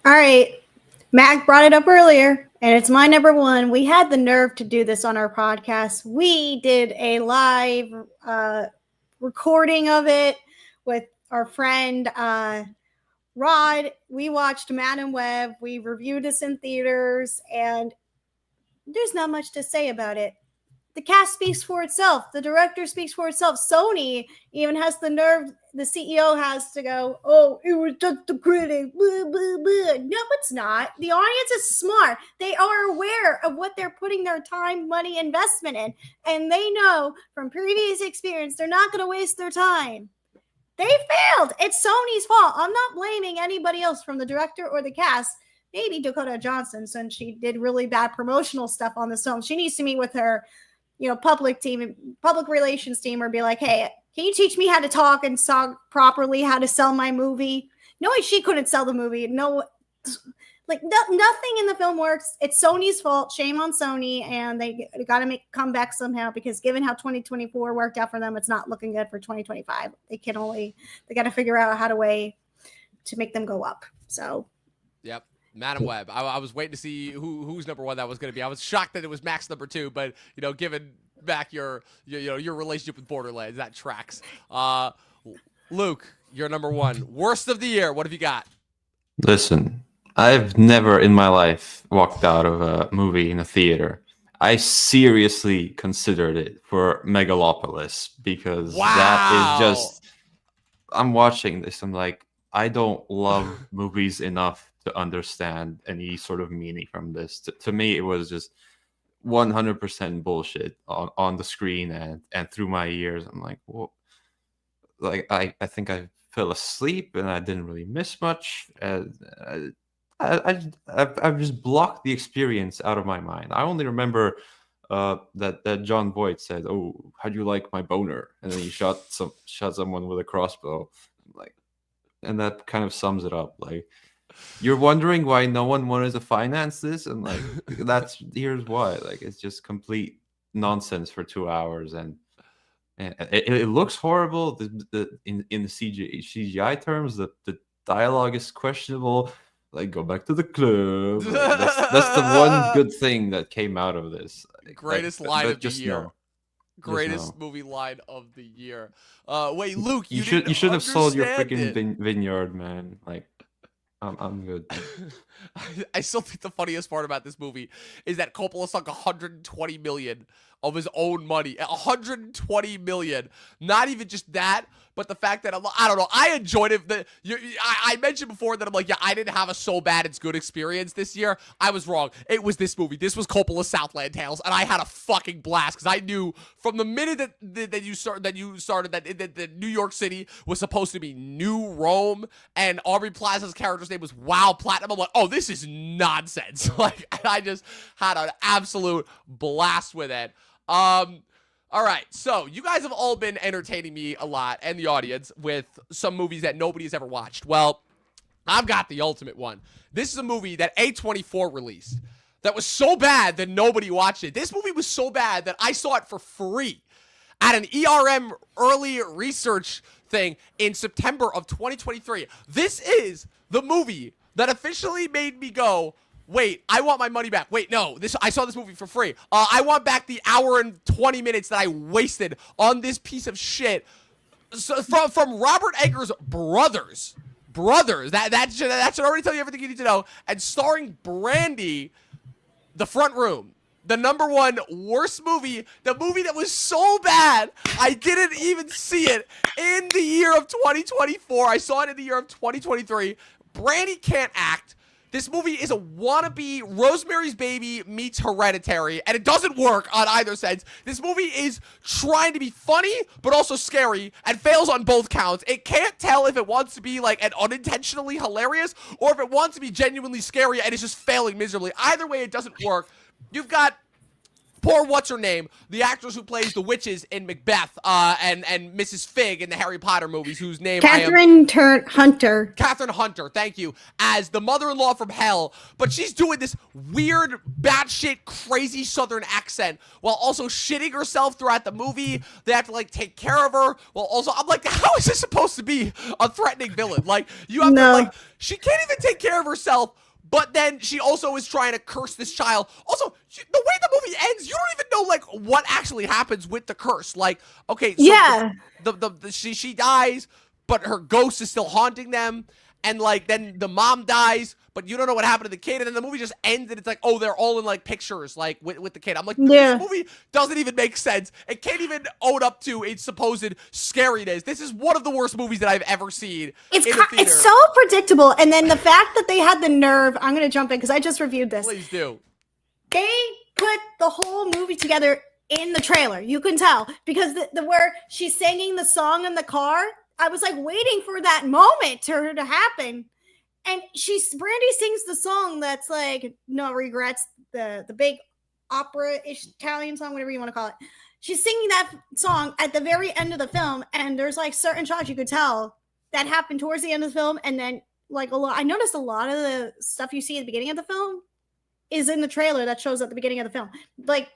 All right. Mac brought it up earlier, and it's my number one. We had the nerve to do this on our podcast. We did a live recording of it with our friend Rod. We watched Madam Web. We reviewed this in theaters, and there's not much to say about it. The cast speaks for itself. The director speaks for itself. Sony even has the nerve. The CEO has to go, oh, it was just the critic. Blah, blah, blah. No, it's not. The audience is smart. They are aware of what they're putting their time, money, investment in. And they know from previous experience, they're not going to waste their time. They failed. It's Sony's fault. I'm not blaming anybody else from the director or the cast. Maybe Dakota Johnson, since she did really bad promotional stuff on this film. She needs to meet with her public relations team, or be like, hey, can you teach me how to talk and talk properly, how to sell my movie? No, she couldn't sell the movie. No, nothing in the film works. It's Sony's fault. Shame on Sony. And they got to come back somehow, because given how 2024 worked out for them, it's not looking good for 2025. They got to figure out how to make them go up. So. Yep. Madam Web. I was waiting to see who's number one that was going to be. I was shocked that it was Mac's number two, but given back your relationship with Borderlands, that tracks. Luke, you're number one. Worst of the year. What have you got? Listen, I've never in my life walked out of a movie in a theater. I seriously considered it for Megalopolis, because that is just. I'm watching this. I'm like, I don't love movies enough to understand any sort of meaning from this. To me, it was just 100% bullshit on the screen and through my ears. I'm like, whoa. Like, I think I fell asleep and I didn't really miss much. I've just blocked the experience out of my mind. I only remember that John Boyd said, "Oh, how do you like my boner?" And then he shot someone with a crossbow. Like, and that kind of sums it up. Like, you're wondering why no one wanted to finance this, and like here's why. Like, it's just complete nonsense for 2 hours, and it looks horrible. In the CGI terms, the dialogue is questionable. Like, go back to the club. Like, that's the one good thing that came out of this. Greatest line of the year. Greatest movie line of the year. Wait, Luke, you should have sold your freaking vineyard, man. Like, I'm good. I still think the funniest part about this movie is that Coppola sunk $120 million of his own money. $120 million. Not even just that, but the fact that I don't know. I enjoyed it. I mentioned before that I'm like, yeah, I didn't have a so bad it's good experience this year. I was wrong. It was this movie. This was Coppola's Southland Tales, and I had a fucking blast, because I knew from the minute that you started that New York City was supposed to be New Rome, and Aubrey Plaza's character's name was Wow Platinum. I'm like, oh, this is nonsense. Like, I just had an absolute blast with it. All right, so you guys have all been entertaining me a lot, and the audience, with some movies that nobody's ever watched. Well, I've got the ultimate one. This is a movie that A24 released that was so bad that nobody watched it. This movie was so bad that I saw it for free at an ERM early research thing in September of 2023. This is the movie that officially made me go, wait, I want my money back. Wait, no, I saw this movie for free. I want back the hour and 20 minutes that I wasted on this piece of shit. So, from Robert Eggers' brothers. That should already tell you everything you need to know. And starring Brandy, The Front Room. The number one worst movie, the movie that was so bad, I didn't even see it in the year of 2024. I saw it in the year of 2023. Brandy can't act. This movie is a wannabe Rosemary's Baby meets Hereditary, and it doesn't work on either sense. This movie is trying to be funny, but also scary, and fails on both counts. It can't tell if it wants to be like an unintentionally hilarious, or if it wants to be genuinely scary, and it's just failing miserably. Either way, it doesn't work. You've got poor what's-her-name, the actress who plays the witches in Macbeth, and Mrs. Fig in the Harry Potter movies, whose name Catherine Hunter. Catherine Hunter, thank you, as the mother-in-law from hell, but she's doing this weird, batshit, crazy Southern accent while also shitting herself throughout the movie. They have to, like, take care of her while also, I'm like, how is this supposed to be a threatening villain? Like, you have to, like, she can't even take care of herself. But then she also is trying to curse this child. Also, the way the movie ends, you don't even know, like, what actually happens with the curse. Like, okay, so yeah, she dies, but her ghost is still haunting them. And, like, then the mom dies, but you don't know what happened to the kid. And then the movie just ends, and it's like, oh, they're all in, like, pictures, like, with the kid. I'm like, this movie doesn't even make sense. It can't even own up to its supposed scariness. This is one of the worst movies that I've ever seen in a theater. It's so predictable. And then the fact that they had the nerve, I'm going to jump in because I just reviewed this. Please do. They put the whole movie together in the trailer. You can tell because the where she's singing the song in the car, I was like waiting for that moment to happen. And Brandy sings the song that's like No Regrets, the big opera-ish Italian song, whatever you want to call it. She's singing that song at the very end of the film, and there's like certain shots you could tell that happened towards the end of the film, and then like I noticed a lot of the stuff you see at the beginning of the film is in the trailer that shows at the beginning of the film. Like,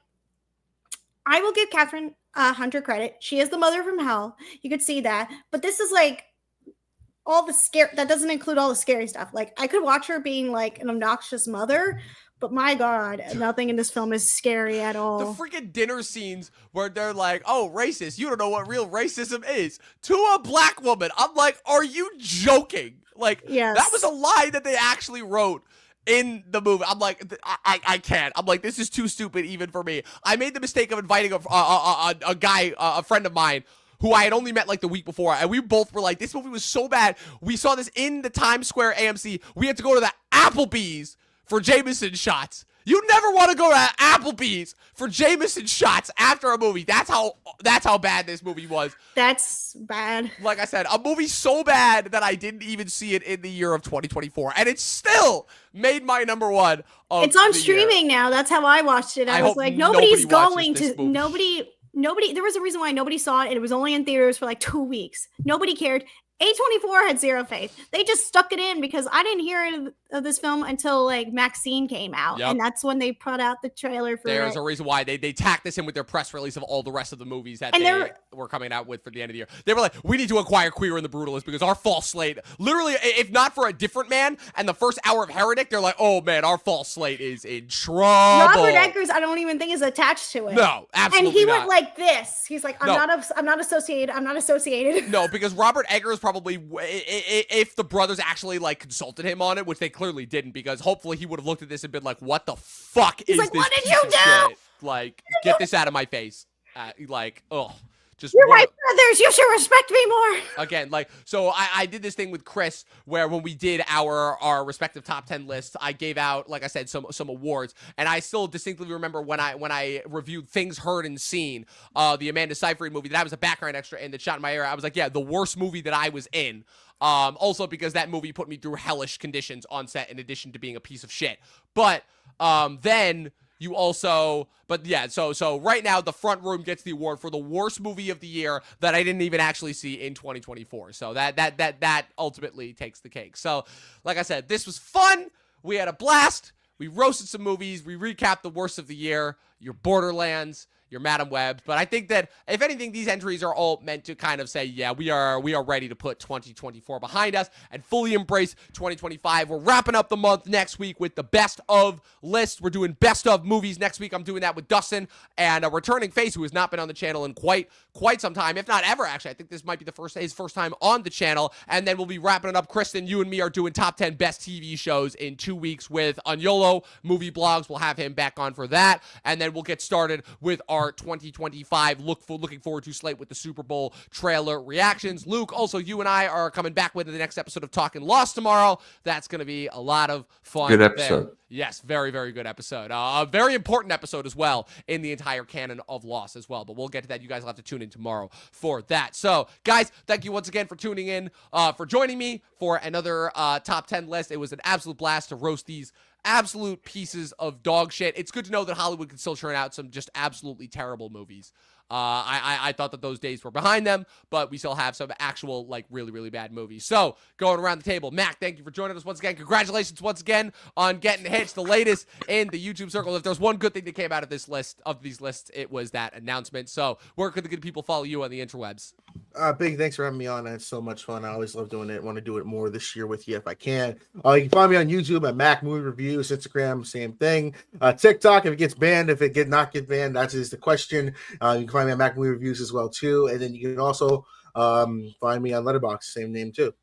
I will give Catherine Hunter credit. She is the mother from hell. You could see that. But this is like all the that doesn't include all the scary stuff. Like, I could watch her being like an obnoxious mother, but my God, nothing in this film is scary at all. The freaking dinner scenes where they're like, oh, racist, you don't know what real racism is, to a black woman. I'm like, are you joking? Like, yes. That was a lie that they actually wrote in the movie. I'm like, I can't. I'm like, this is too stupid even for me. I made the mistake of inviting a guy, a friend of mine, who I had only met like the week before, and we both were like, this movie was so bad. We saw this in the Times Square AMC. We had to go to the Applebee's for Jameson shots. You never want to go to Applebee's for Jameson shots after a movie. That's how bad this movie was. That's bad. Like I said, a movie so bad that I didn't even see it in the year of 2024, and it still made my number one. It's on streaming now. That's how I watched it. I was like, nobody's going to. Nobody. There was a reason why nobody saw it, and it was only in theaters for like 2 weeks. Nobody cared. A24 had zero faith. They just stuck it in because I didn't hear of this film until like Maxine came out. And that's when they put out the trailer for There's a reason why they tacked this in with their press release of all the rest of the movies that they were coming out with for the end of the year. They were like, we need to acquire Queer and the Brutalist because our false slate, literally, if not for A Different Man and the first hour of Heretic, they're like, oh man, our false slate is in trouble. Robert Eggers, I don't even think is attached to it. No, absolutely And he not. went like this. He's like, I'm not associated. No, because Robert Eggers probably, if the brothers actually like consulted him on it, which they clearly didn't, because hopefully he would have looked at this and been like, what the fuck is like, this? what did you do? Shit? Like, get this out of my face. Like, ugh. Just You're my brothers. You should respect me more. Again, like, so I did this thing with Chris where when we did our respective top 10 lists, I gave out, like I said, some awards, and I still distinctly remember when I reviewed Things Heard and Seen, the Amanda Seyfried movie that I was a background extra in that shot in my area. I was like, yeah, the worst movie that I was in. Also because that movie put me through hellish conditions on set in addition to being a piece of shit. But then you also, but yeah, so right now the front room gets the award for the worst movie of the year that I didn't even actually see in 2024. So that ultimately takes the cake. So like I said, this was fun. We had a blast. We roasted some movies. We recapped the worst of the year. Your Borderlands, your Madam Web. But I think that, if anything, these entries are all meant to kind of say, yeah, we are ready to put 2024 behind us and fully embrace 2025. We're wrapping up the month next week with the best of list. We're doing best of movies next week. I'm doing that with Dustin and a returning face who has not been on the channel in quite some time, if not ever, actually. I think this might be his first time on the channel. And then we'll be wrapping it up. Kristen, you and me are doing top 10 best TV shows in 2 weeks with Anyolo Movie Blogs. We'll have him back on for that. And then we'll get started with our our 2025 looking forward to slate with the Super Bowl trailer reactions. Luke, also you and I are coming back with the next episode of Talkin' Lost tomorrow. That's going to be a lot of fun. Good episode. There. Yes, very, very good episode. A very important episode as well in the entire canon of Lost as well. But we'll get to that. You guys will have to tune in tomorrow for that. So, guys, thank you once again for tuning in, for joining me for another top 10 list. It was an absolute blast to roast these absolute pieces of dog shit. It's good to know that Hollywood can still churn out some just absolutely terrible movies. I thought that those days were behind them, but we still have some actual, like, really, really bad movies. So, going around the table, Mac, thank you for joining us once again. Congratulations once again on getting hits, the latest in the YouTube circle. If there's one good thing that came out of this list, of these lists, it was that announcement. So, where could the good people follow you on the interwebs? Big thanks for having me on. It's so much fun. I always love doing it. Want to do it more this year with you if I can. You can find me on YouTube at Mac Movie Reviews, Instagram, same thing. TikTok, if it gets banned, if it not get banned, that is the question. You can find me on Mac Movie Reviews as well too, and then you can also find me on Letterboxd, same name too.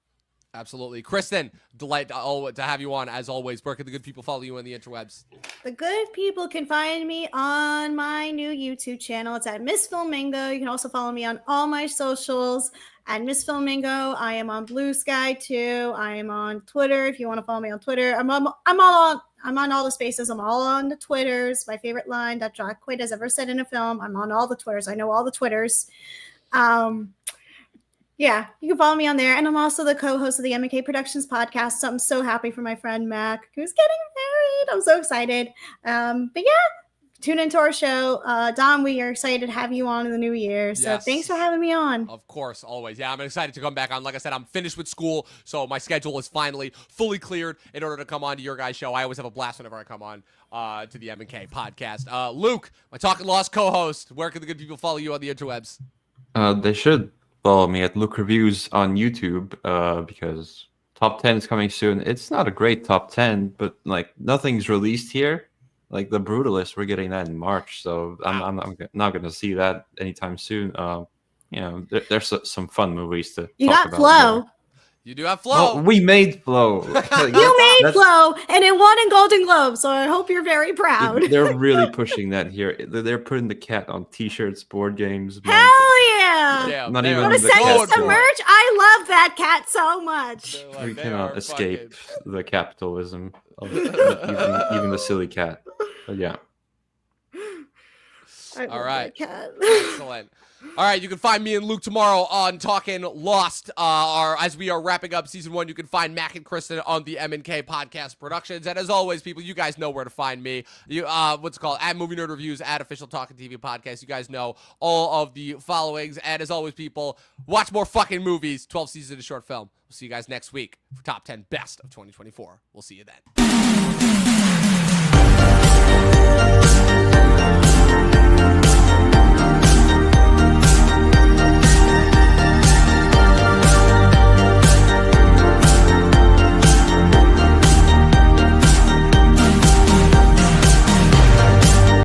Absolutely. Kristen, delight to have you on as always. Where can the good people follow you on the interwebs? The good people can find me on my new YouTube channel. It's at Miss Filmingo. You can also follow me on all my socials at Miss Filmingo. I am on Blue Sky too. I am on Twitter if you want to follow me on Twitter. I'm on all the spaces. I'm all on the Twitters. My favorite line that Jack Quaid has ever said in a film. I'm on all the Twitters. I know all the Twitters. Yeah, you can follow me on there. And I'm also the co-host of the M&K Productions podcast. So I'm so happy for my friend Mac, who's getting married. I'm so excited. But yeah, tune into our show. Don, we are excited to have you on in the new year. So Yes. Thanks for having me on. Of course, always. Yeah, I'm excited to come back on. Like I said, I'm finished with school, so my schedule is finally fully cleared in order to come on to your guys' show. I always have a blast whenever I come on to the M&K podcast. Luke, my Talkin' Lost co-host, where can the good people follow you on the interwebs? They should follow me at Luke Reviews on YouTube because top 10 is coming soon. It's not a great top 10, but like nothing's released here. Like the Brutalist, we're getting that in March, so I'm not going to see that anytime soon. You know, there's some fun movies to You talk got about Flow. there. You do have Flow. Well, we made Flow. You made Flow, and it won in Golden Globe, so I hope you're very proud. They're really pushing that here. They're putting the cat on T-shirts, board games. Hell yeah! Yeah, Not they even are Want to the send you cat some one. merch? I love that cat so much. They're like, We they cannot are escape fucking- the capitalism of even the silly cat. But yeah. I love right. that cat. Excellent. All right, you can find me and Luke tomorrow on Talkin' Lost. As we are wrapping up season 1, you can find Mac and Kristen on the M&K Podcast Productions. And as always, people, you guys know where to find me. You, what's it called? At Movie Nerd Reviews, at Official Talkin' TV Podcast. You guys know all of the followings. And as always, people, watch more fucking movies. 12 seasons of a short film. We'll see you guys next week for Top 10 Best of 2024. We'll see you then.